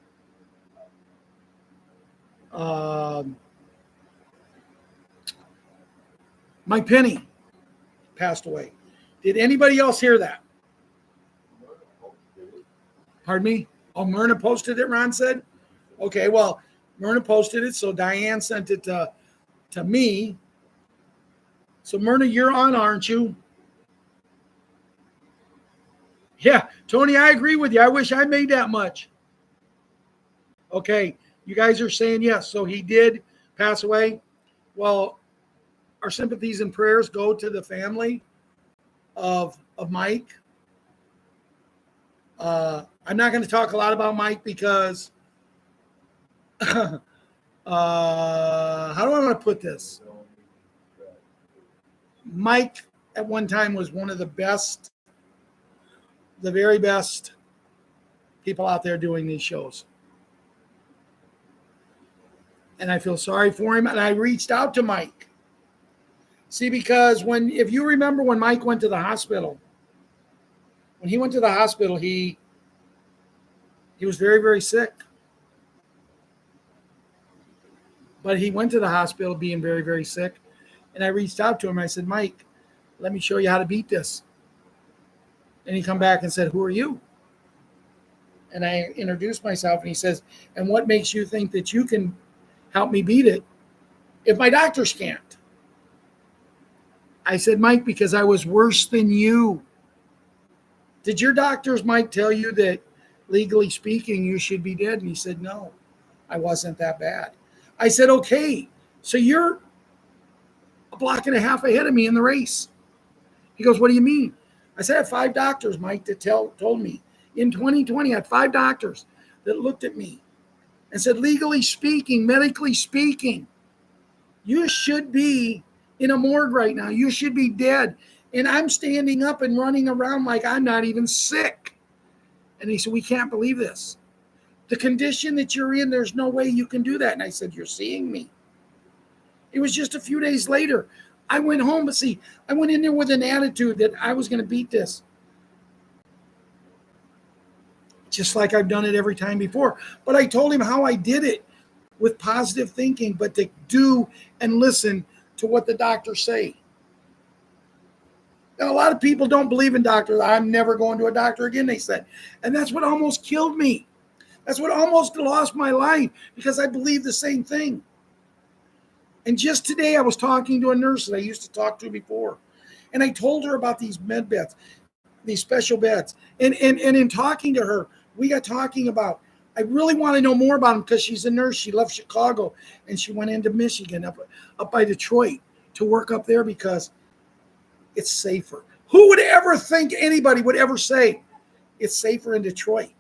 um, Mike Penny passed away. Did anybody else hear that? Pardon me? Oh, Myrna posted it, Ron said? Okay, well, Myrna posted it, so Diane sent it to me. So, Myrna, you're on, aren't you? Yeah, Tony, I agree with you. I wish I made that much. Okay, you guys are saying yes. So he did pass away. Well, our sympathies and prayers go to the family of Mike. I'm not going to talk a lot about Mike because how do I want to put this? Mike at one time was one of the best, the very best people out there doing these shows. And I feel sorry for him. And I reached out to Mike. See, because if you remember when Mike went to the hospital, when he went to the hospital, he was very, very sick. But he went to the hospital being very, very sick. And I reached out to him. I said, Mike, let me show you how to beat this. And he come back and said, who are you? And I introduced myself, and he says, and what makes you think that you can help me beat it if my doctors can't? I said, Mike, because I was worse than you. Did your doctors, Mike, tell you that legally speaking, you should be dead? And he said, no, I wasn't that bad. I said, okay, so you're a block and a half ahead of me in the race. He goes, what do you mean? I said, I had 5 doctors, Mike, that told me in 2020, I had 5 doctors that looked at me and said, legally speaking, medically speaking, you should be in a morgue right now. You should be dead. And I'm standing up and running around like I'm not even sick. And he said, we can't believe this. The condition that you're in, there's no way you can do that. And I said, you're seeing me. It was just a few days later. I went home, but see, I went in there with an attitude that I was going to beat this. Just like I've done it every time before. But I told him how I did it with positive thinking, but to do and listen to what the doctors say. Now, a lot of people don't believe in doctors. I'm never going to a doctor again, they said. And that's what almost killed me. That's what almost lost my life, because I believe the same thing. And just today I was talking to a nurse that I used to talk to before. And I told her about these med beds, these special beds. And in talking to her, we got talking about, I really want to know more about them because she's a nurse. She left Chicago and she went into Michigan, up by Detroit, to work up there because it's safer. Who would ever think anybody would ever say it's safer in Detroit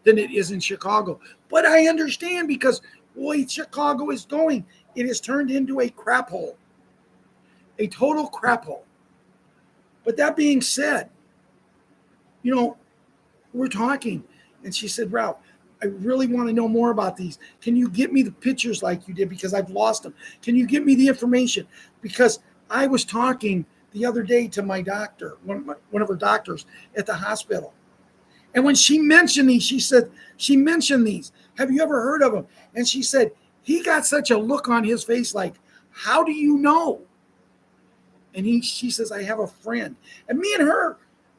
than it is in Chicago? But I understand, because boy, Chicago is going. It has turned into a crap hole, a total crap hole. But that being said, we're talking, and she said, Ralph, I really want to know more about these. Can you get me the pictures like you did, because I've lost them? Can you get me the information? Because I was talking the other day to my doctor, one of her doctors at the hospital. And when she mentioned these, she mentioned these. Have you ever heard of them? And she said, he got such a look on his face like, how do you know? And she says, I have a friend. And me and her,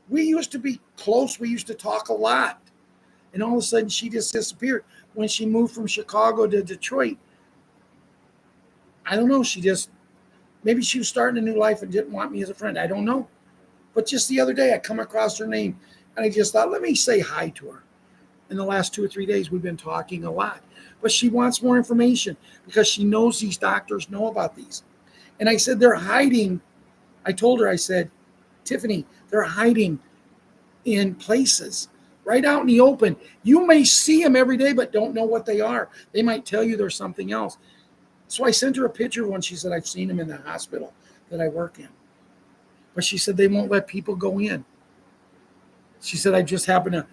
we used to be close. We used to talk a lot. And all of a sudden, she just disappeared. When she moved from Chicago to Detroit, I don't know. Maybe she was starting a new life and didn't want me as a friend. I don't know. But just the other day, I come across her name, and I just thought, let me say hi to her. In the last 2 or 3 days, we've been talking a lot. But she wants more information because she knows these doctors know about these. And I said, they're hiding. I told her, I said, Tiffany, they're hiding in places right out in the open. You may see them every day, but don't know what they are. They might tell you there's something else. So I sent her a picture when she said, I've seen them in the hospital that I work in. But she said they won't let people go in. She said, I just happened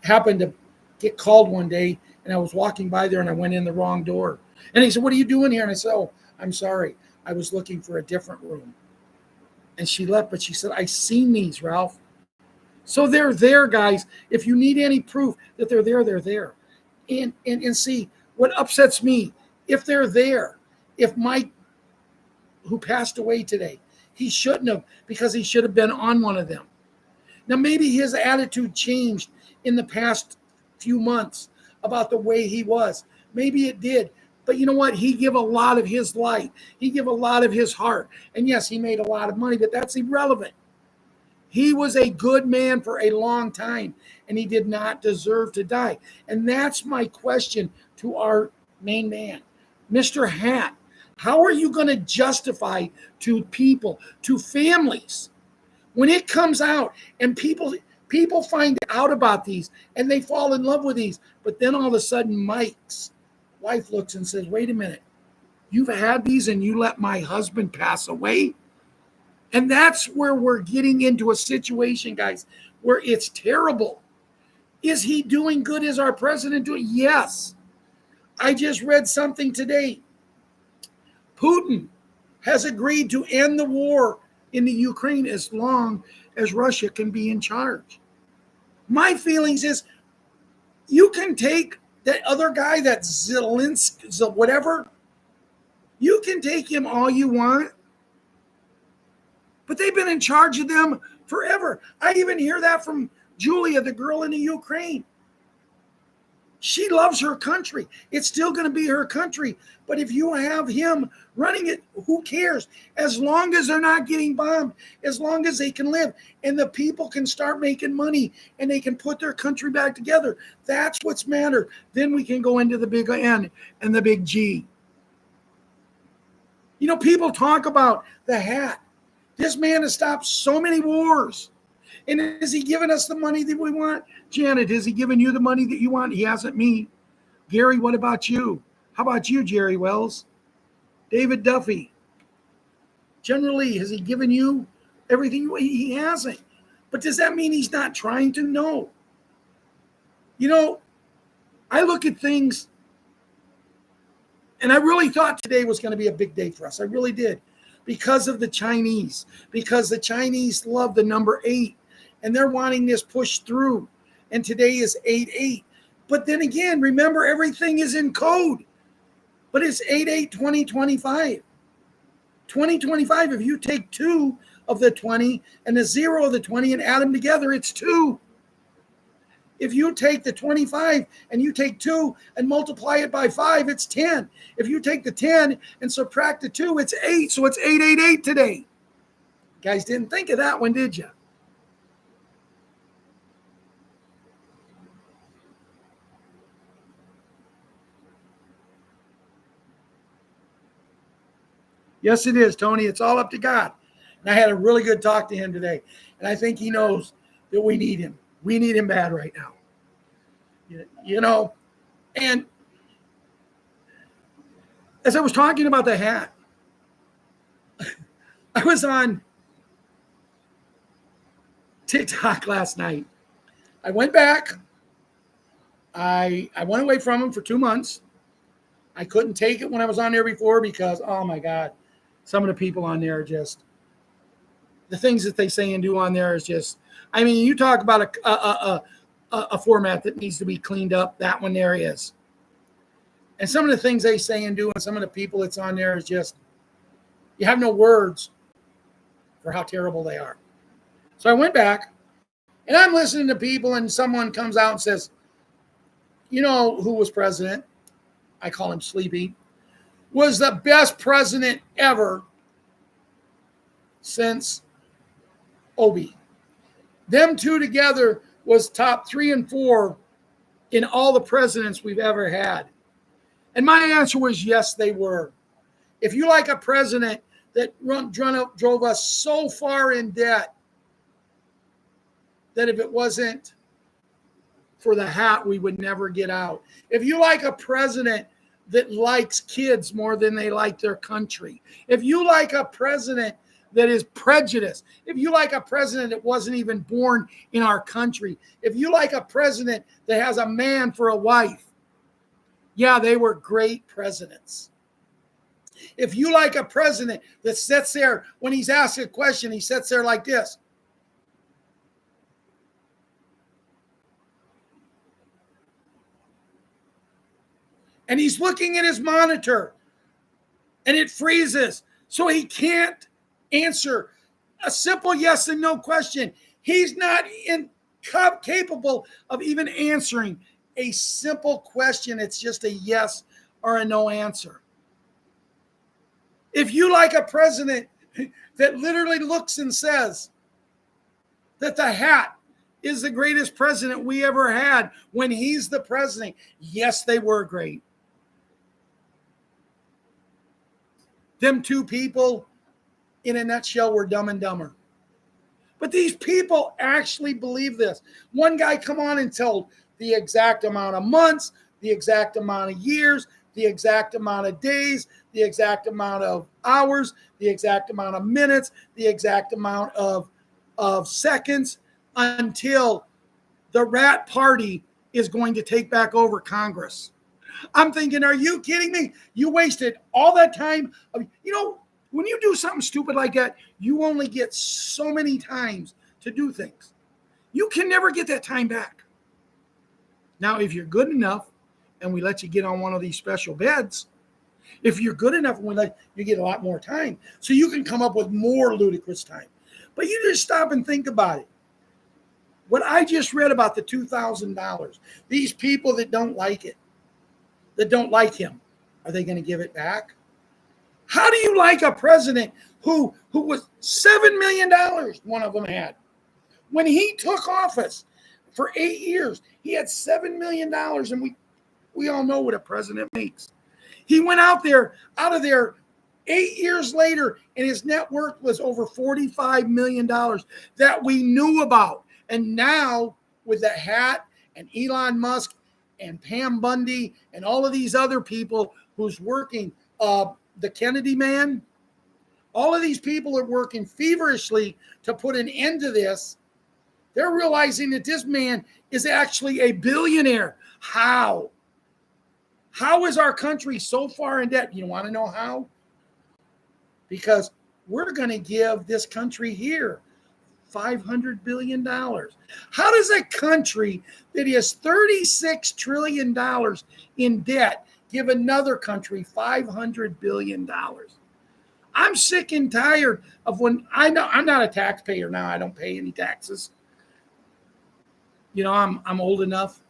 to get called one day, and I was walking by there, and I went in the wrong door. And he said, what are you doing here? And I said, oh, I'm sorry. I was looking for a different room. And she left, but she said, I seen these, Ralph. So they're there, guys. If you need any proof that they're there, they're there. And see, what upsets me, if they're there, if Mike, who passed away today, he shouldn't have, because he should have been on one of them. Now, maybe his attitude changed in the past few months about the way he was. Maybe it did. But you know what? He gave a lot of his life. He gave a lot of his heart. And yes, he made a lot of money, but that's irrelevant. He was a good man for a long time, and he did not deserve to die. And that's my question to our main man, Mr. Hat. How are you going to justify to people, to families, when it comes out and people find out about these and they fall in love with these, but then all of a sudden Mike's wife looks and says, wait a minute, you've had these and you let my husband pass away? And that's where we're getting into a situation, guys, where it's terrible. Is he doing good? Is our president doing? Yes. I just read something today. Putin has agreed to end the war in the Ukraine as long as Russia can be in charge. My feelings is, you can take that other guy, that Zelensky, whatever, you can take him all you want, but they've been in charge of them forever. I even hear that from Julia, the girl in the Ukraine. She loves her country. It's still going to be her country. But if you have him running it, who cares? As long as they're not getting bombed, as long as they can live and the people can start making money and they can put their country back together, that's what's matter. Then we can go into the big N and the big G. You know, people talk about the Hat. This man has stopped so many wars. And is he giving us the money that we want? Janet, is he giving you the money that you want? He hasn't me. Gary, what about you? How about you, Jerry Wells? David Duffy. Generally, has he given you everything? He hasn't. But does that mean he's not trying to? No. You know, I look at things, and I really thought today was going to be a big day for us. I really did. Because of the Chinese. Because the Chinese love the number 8. And they're wanting this pushed through. And today is 8-8. But then again, remember, everything is in code. But it's 8-8-2025. 2025, if you take 2 of the 20 and the 0 of the 20 and add them together, it's 2. If you take the 25 and you take 2 and multiply it by 5, it's 10. If you take the 10 and subtract the 2, it's 8. So it's 8-8-8 today. You guys didn't think of that one, did you? Yes, it is, Tony. It's all up to God. And I had a really good talk to him today. And I think he knows that we need him. We need him bad right now. You know, and as I was talking about the Hat, I was on TikTok last night. I went back. I went away from him for 2 months. I couldn't take it when I was on there before because, oh my God, some of the people on there are just, the things that they say and do on there is just, I mean, you talk about a format that needs to be cleaned up. That one there is. And some of the things they say and do and some of the people that's on there is just, you have no words for how terrible they are. So I went back and I'm listening to people and someone comes out and says, you know who was president? I call him Sleepy. Was the best president ever since Obi. Them two together was top 3 and 4 in all the presidents we've ever had. And my answer was yes, they were. If you like a president that drove us so far in debt that if it wasn't for the Hat, we would never get out. If you like a president that likes kids more than they like their country. If you like a president that is prejudiced, if you like a president that wasn't even born in our country, if you like a president that has a man for a wife, yeah, they were great presidents. If you like a president that sits there when he's asked a question, he sits there like this. And he's looking at his monitor and it freezes. So he can't answer a simple yes and no question. He's not capable of even answering a simple question. It's just a yes or a no answer. If you like a president that literally looks and says that the hat is the greatest president we ever had when he's the president, yes, they were great. Them two people, in a nutshell, were Dumb and Dumber. But these people actually believe this. One guy come on and told the exact amount of months, the exact amount of years, the exact amount of days, the exact amount of hours, the exact amount of minutes, the exact amount of seconds until the rat party is going to take back over Congress. I'm thinking, are you kidding me? You wasted all that time. When you do something stupid like that, you only get so many times to do things. You can never get that time back. Now, if you're good enough and we let you get on one of these special beds, if you're good enough and we let you get a lot more time, so you can come up with more ludicrous time. But you just stop and think about it. What I just read about the $2,000, these people that don't like it, that don't like him, are they going to give it back? How do you like a president who was $7 million, one of them had? When he took office for 8 years, he had $7 million, and we all know what a president makes. He went out of there 8 years later, and his net worth was over $45 million that we knew about. And now with the hat and Elon Musk and Pam Bundy and all of these other people who's working, the Kennedy man, all of these people are working feverishly to put an end to this. They're realizing that this man is actually a billionaire. How? How is our country so far in debt? You want to know how? Because we're going to give this country here $500 billion. How does a country that is $36 trillion in debt give another country $500 billion? I'm sick and tired of when I know I'm not a taxpayer now. I don't pay any taxes. I'm old enough.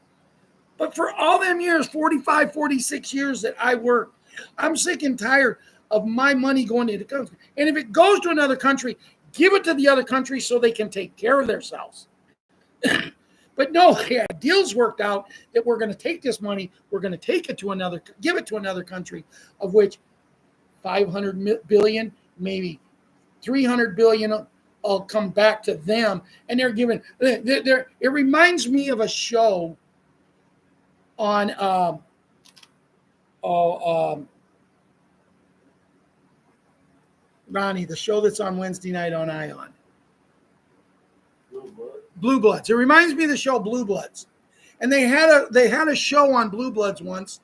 But for all them years, 45, 46 years that I worked, I'm sick and tired of my money going to the country. And if it goes to another country, give it to the other country so they can take care of themselves. But no, deals worked out that we're going to take this money, we're going to give it to another country, of which 500 billion, maybe 300 billion will come back to them. And they're giving, it reminds me of a show on, Ronnie, the show that's on Wednesday night on Ion. Blue Bloods. It reminds me of the show Blue Bloods. And they had a show on Blue Bloods once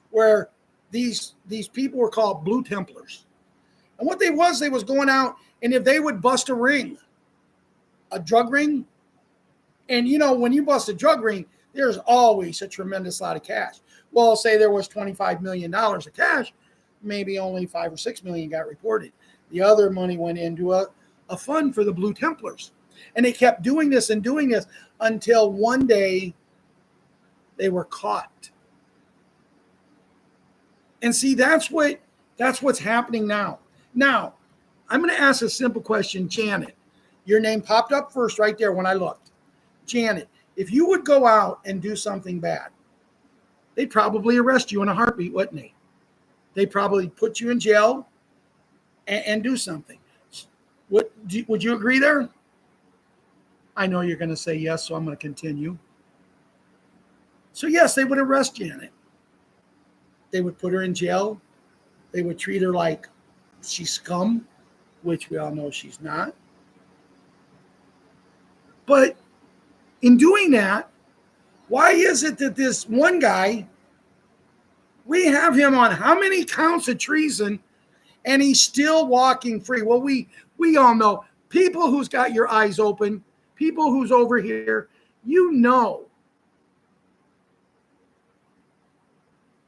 where these people were called Blue Templars. And what they was going out, and if they would bust a ring, a drug ring, and when you bust a drug ring, there's always a tremendous lot of cash. Well, say there was $25 million of cash, maybe only 5 or 6 million got reported. The other money went into a fund for the Blue Templars. And they kept doing this until one day they were caught. And see, that's what's happening now. Now, I'm going to ask a simple question, Janet. Your name popped up first right there when I looked. Janet, if you would go out and do something bad, they'd probably arrest you in a heartbeat, wouldn't they? They'd probably put you in jail and do something. Would you agree there? I know you're going to say yes, so I'm going to continue. So yes, they would arrest Janet. They would put her in jail. They would treat her like she's scum. which we all know she's not. But in doing that, why is it that this one guy, we have him on how many counts of treason and he's still walking free? Well, we all know people who's got your eyes open, people who's over here, you know.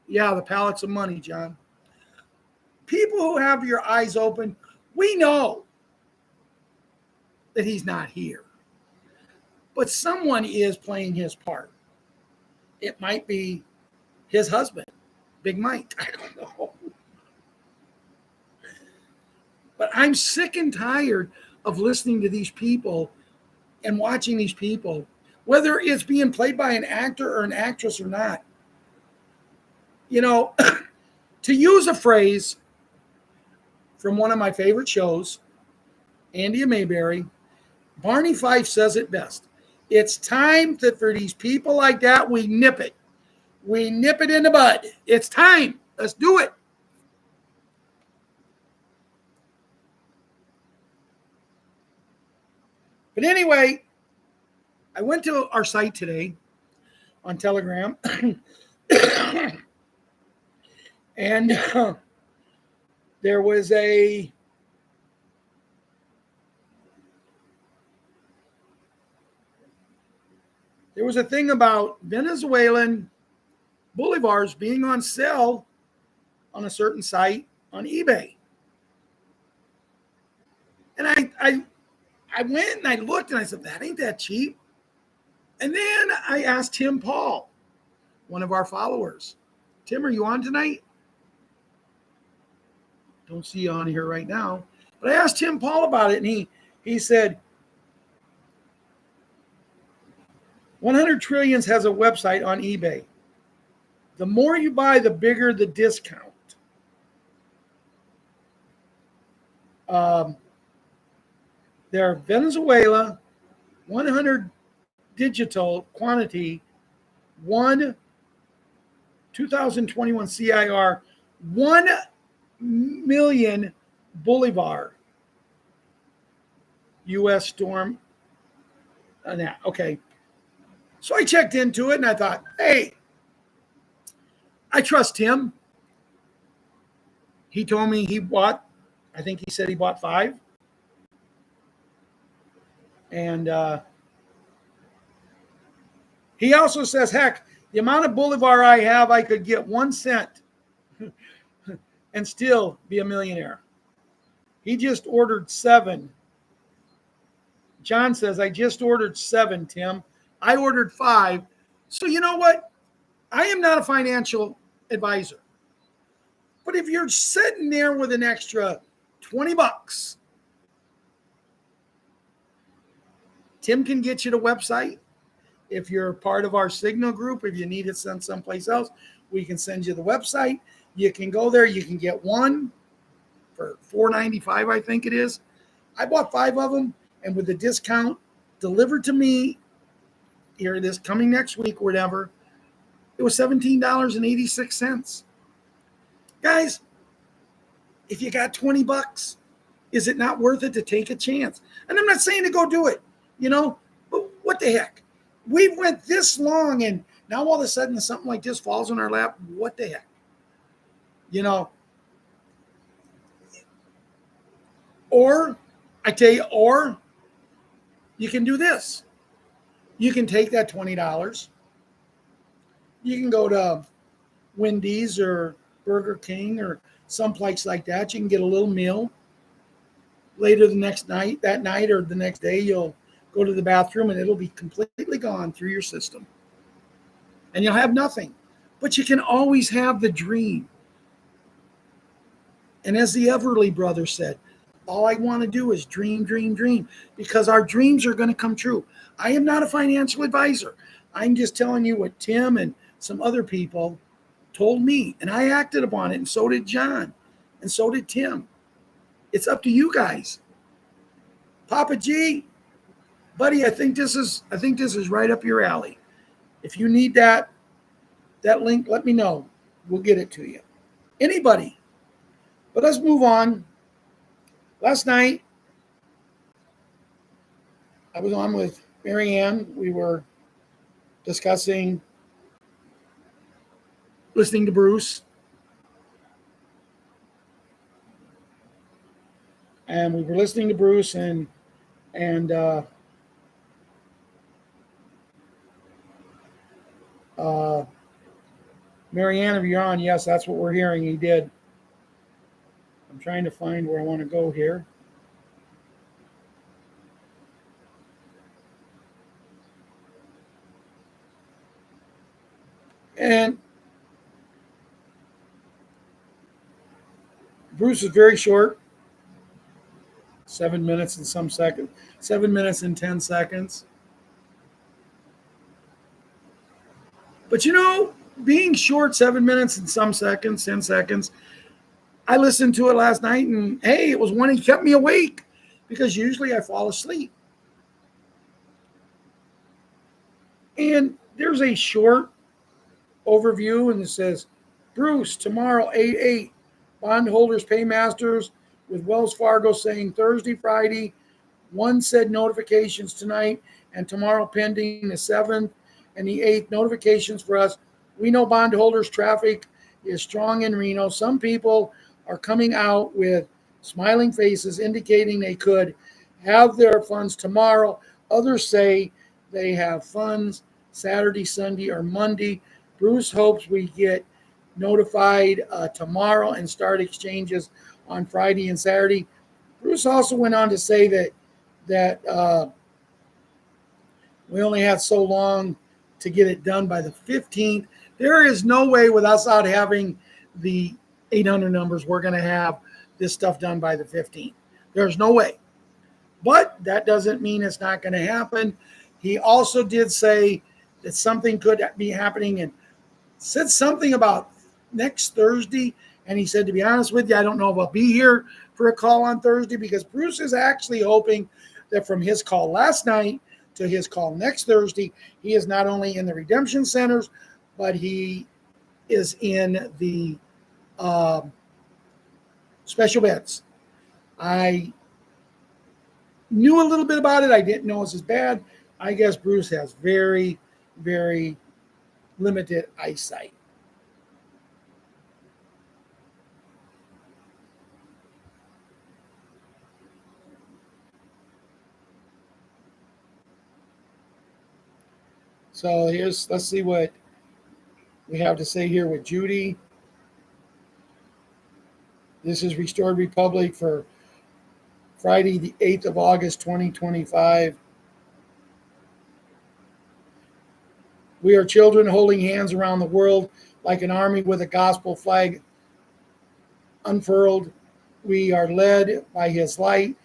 Yeah, the pallets of money, John. People who have your eyes open, we know that he's not here. But someone is playing his part. It might be his husband, Big Mike. I don't know. But I'm sick and tired of listening to these people and watching these people, whether it's being played by an actor or an actress or not. You know, to use a phrase from one of my favorite shows, Andy Mayberry, Barney Fife says it best. It's time that for these people like that, we nip it. We nip it in the bud. It's time. Let's do it. But anyway, I went to our site today on Telegram, and there was a thing about Venezuelan bolivars being on sale on a certain site on eBay. And I went and I looked and I said, that ain't that cheap. And then I asked Tim Paul, one of our followers. Tim, are you on tonight? Don't see you on here right now. But I asked Tim Paul about it, and he said, 100 Trillions has a website on eBay. The more you buy, the bigger the discount. There, Venezuela, 100 digital quantity, 2021 CIR, 1 million bolivar. U.S. storm. Okay. So I checked into it and I thought, hey, I trust him. He told me I think he said he bought 5. And he also says, heck, the amount of bolivar I have, I could get 1 cent and still be a millionaire. He just ordered 7. John says, I just ordered 7, Tim. I ordered 5. So you know what? I am not a financial advisor. But if you're sitting there with an extra $20, Tim can get you the website. If you're part of our Signal group, if you need it sent someplace else, we can send you the website. You can go there. You can get one for $4.95, I think it is. I bought 5 of them, and with the discount delivered to me, here it is, coming next week or whatever, it was $17.86. Guys, if you got $20, is it not worth it to take a chance? And I'm not saying to go do it, but what the heck? We went this long, and now all of a sudden something like this falls on our lap. What the heck? Or you can do this. You can take that $20. You can go to Wendy's or Burger King or someplace like that. You can get a little meal. Later that night or the next day, you'll go to the bathroom and it'll be completely gone through your system. And you'll have nothing. But you can always have the dream. And as the Everly brothers said, all I want to do is dream, dream, dream, because our dreams are going to come true. I am not a financial advisor. I'm just telling you what Tim and some other people told me, and I acted upon it, and so did John, and so did Tim. It's up to you guys. Papa G, buddy, I think this is right up your alley. If you need that link, let me know. We'll get it to you. Anybody. But let's move on. Last night, I was on with Marianne. We were discussing listening to Bruce, and we were listening to Bruce, and uh, Marianne, if you're on, yes, that's what we're hearing. He did. I'm trying to find where I want to go here. And Bruce is very short, 7 minutes and some seconds, 7 minutes and 10 seconds. But being short, 7 minutes and some seconds, 10 seconds, I listened to it last night, and hey, it was one he kept me awake because usually I fall asleep. And there's a short overview, and it says, Bruce, tomorrow, 8/8, bondholders, paymasters with Wells Fargo saying Thursday, Friday, one said notifications tonight, and tomorrow pending the 7th and the 8th notifications for us. We know bondholders traffic is strong in Reno. Some people are coming out with smiling faces indicating they could have their funds tomorrow. Others say they have funds Saturday, Sunday, or Monday. Bruce hopes we get notified tomorrow and start exchanges on Friday and Saturday. Bruce also went on to say that we only had so long to get it done by the 15th. There is no way with us out having the 800 numbers, we're going to have this stuff done by the 15th. There's no way. But that doesn't mean it's not going to happen. He also did say that something could be happening and said something about next Thursday. And he said, to be honest with you, I don't know if I'll be here for a call on Thursday, because Bruce is actually hoping that from his call last night to his call next Thursday, he is not only in the redemption centers, but he is in the special beds. I knew a little bit about it. I didn't know it was as bad. I guess Bruce has very, very limited eyesight. So let's see what we have to say here with Judy. This is Restored Republic for Friday, the 8th of August, 2025. We are children holding hands around the world like an army with a gospel flag unfurled. We are led by his light,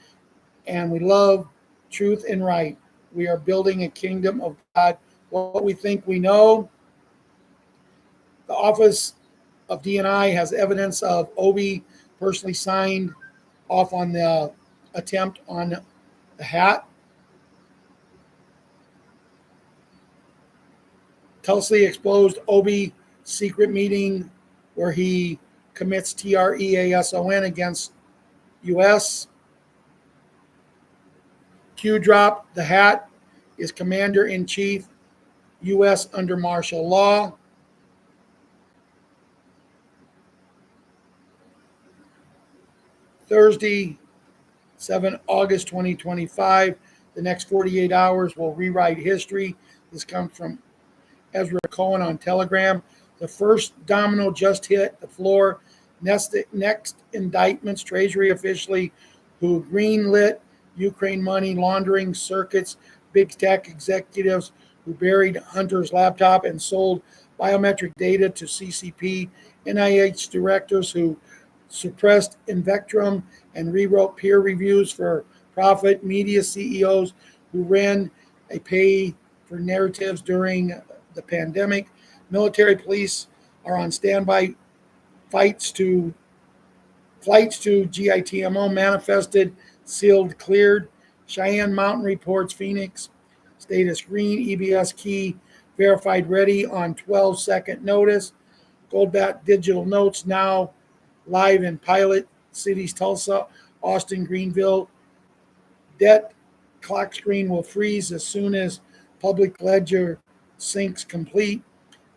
and we love truth and right. We are building a kingdom of God. What we think we know. The Office of DNI has evidence of Obi personally signed off on the attempt on the hat. Tulsi exposed Obi's secret meeting where he commits treason against U.S. Q drop, the hat is commander-in-chief, U.S. under martial law. Thursday, 7 August 2025. The next 48 hours will rewrite history. This comes from Ezra Cohen on Telegram. The first domino just hit the floor. Next indictments, Treasury officially who greenlit Ukraine money laundering circuits, big tech executives who buried Hunter's laptop and sold biometric data to CCP, NIH directors who suppressed Invectrum and rewrote peer reviews for profit, media CEOs who ran a pay for narratives during the pandemic. Military police are on standby. Flights to GITMO manifested, sealed, cleared. Cheyenne Mountain reports Phoenix status green. EBS key verified ready on 12-second notice. Goldbat digital notes now live in pilot cities. Tulsa Austin, Greenville. Debt clock screen will freeze as soon as public ledger syncs complete.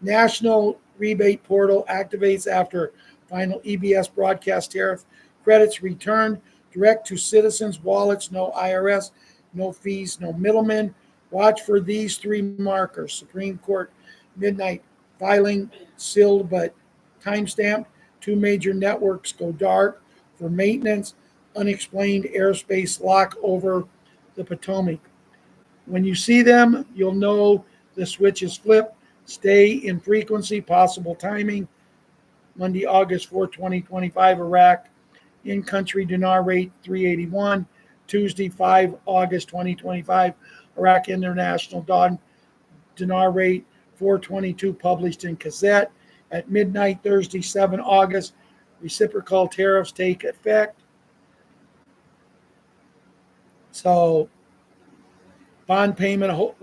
National rebate portal activates after final EBS broadcast tariff credits returned direct to citizens' wallets. No IRS, no fees, no middlemen. Watch for these three markers: Supreme Court midnight filing, sealed but timestamped. Two major networks go dark for maintenance. Unexplained airspace lock over the Potomac. When you see them, you'll know the switch is flipped. Stay in frequency, possible timing. Monday, August 4, 2025, Iraq. In country dinar rate 381. Tuesday, 5 August 2025, Iraq International Dawn dinar rate 422, published in Gazette. At midnight, Thursday, 7 August, reciprocal tariffs take effect. So, bond payment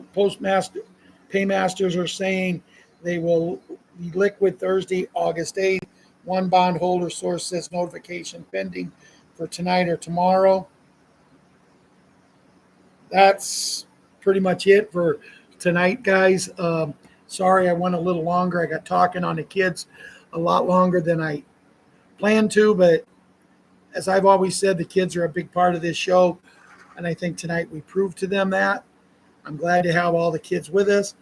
paymasters are saying they will be liquid Thursday, August 8th. One bondholder source says notification pending for tonight or tomorrow. That's pretty much it for tonight, guys. Sorry I went a little longer. I got talking on the kids a lot longer than I planned to, but as I've always said, the kids are a big part of this show, and I think tonight we proved to them that. I'm glad to have all the kids with us.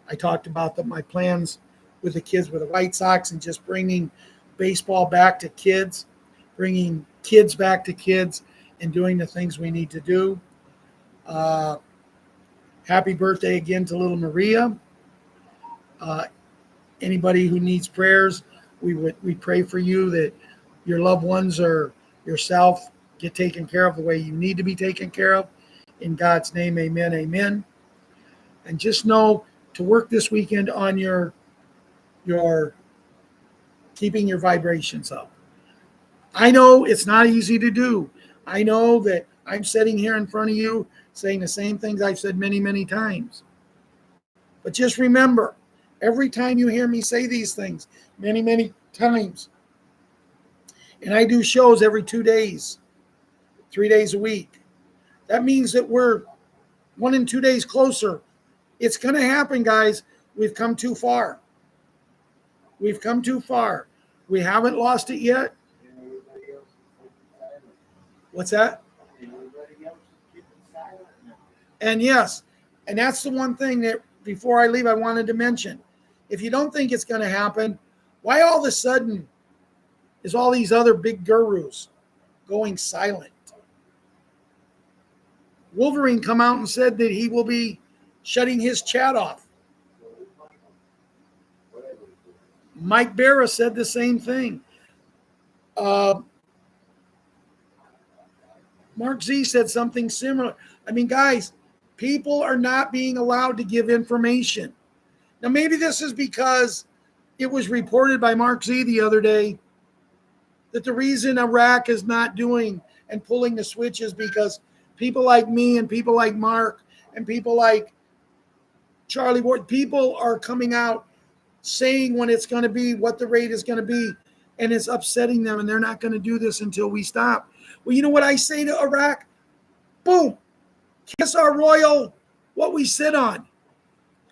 I talked about my plans with the kids with the White Sox and just bringing baseball back to kids, bringing kids back to kids, and doing the things we need to do. Happy birthday again to little Maria. Anybody who needs prayers, we pray for you that your loved ones or yourself get taken care of the way you need to be taken care of. In God's name, amen, amen. And just know to work this weekend on your keeping your vibrations up. I know it's not easy to do. I know that I'm sitting here in front of you saying the same things I've said many, many times. But just remember, every time you hear me say these things, many, many times, and I do shows every 2 days, 3 days a week, that means that we're 1 and 2 days closer. It's going to happen, guys. We've come too far. We've come too far. We haven't lost it yet. What's that? And yes, and that's the one thing that before I leave, I wanted to mention. If you don't think it's going to happen, why all of a sudden is all these other big gurus going silent? Wolverine come out and said that he will be shutting his chat off. Mike Barra said the same thing. Mark Z said something similar. I mean, guys, people are not being allowed to give information. Now, maybe this is because it was reported by Mark Z the other day that the reason Iraq is not doing and pulling the switch is because people like me and people like Mark and people like Charlie Ward, people are coming out saying when it's going to be, what the rate is going to be, and it's upsetting them, and they're not going to do this until we stop. Well, you know what I say to Iraq? Boom. Kiss our royal, what we sit on.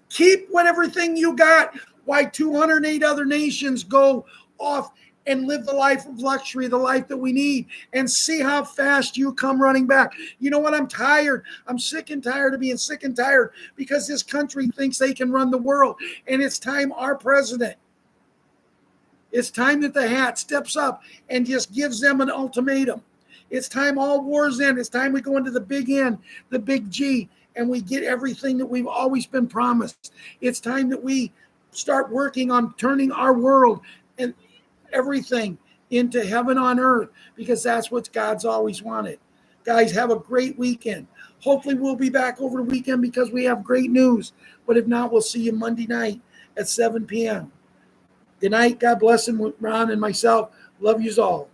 Keep everything you got. Why 208 other nations go off and live the life of luxury, the life that we need, and see how fast you come running back. You know what? I'm tired. I'm sick and tired of being sick and tired because this country thinks they can run the world. And it's time our president, it's time that the hat steps up and just gives them an ultimatum. It's time all wars end. It's time we go into the big N, the big G, and we get everything that we've always been promised. It's time that we start working on turning our world and everything into heaven on earth, because that's what God's always wanted. Guys, have a great weekend. Hopefully we'll be back over the weekend because we have great news. But if not, we'll see you Monday night at 7 p.m. Good night. God bless him with Ron and myself. Love yous all.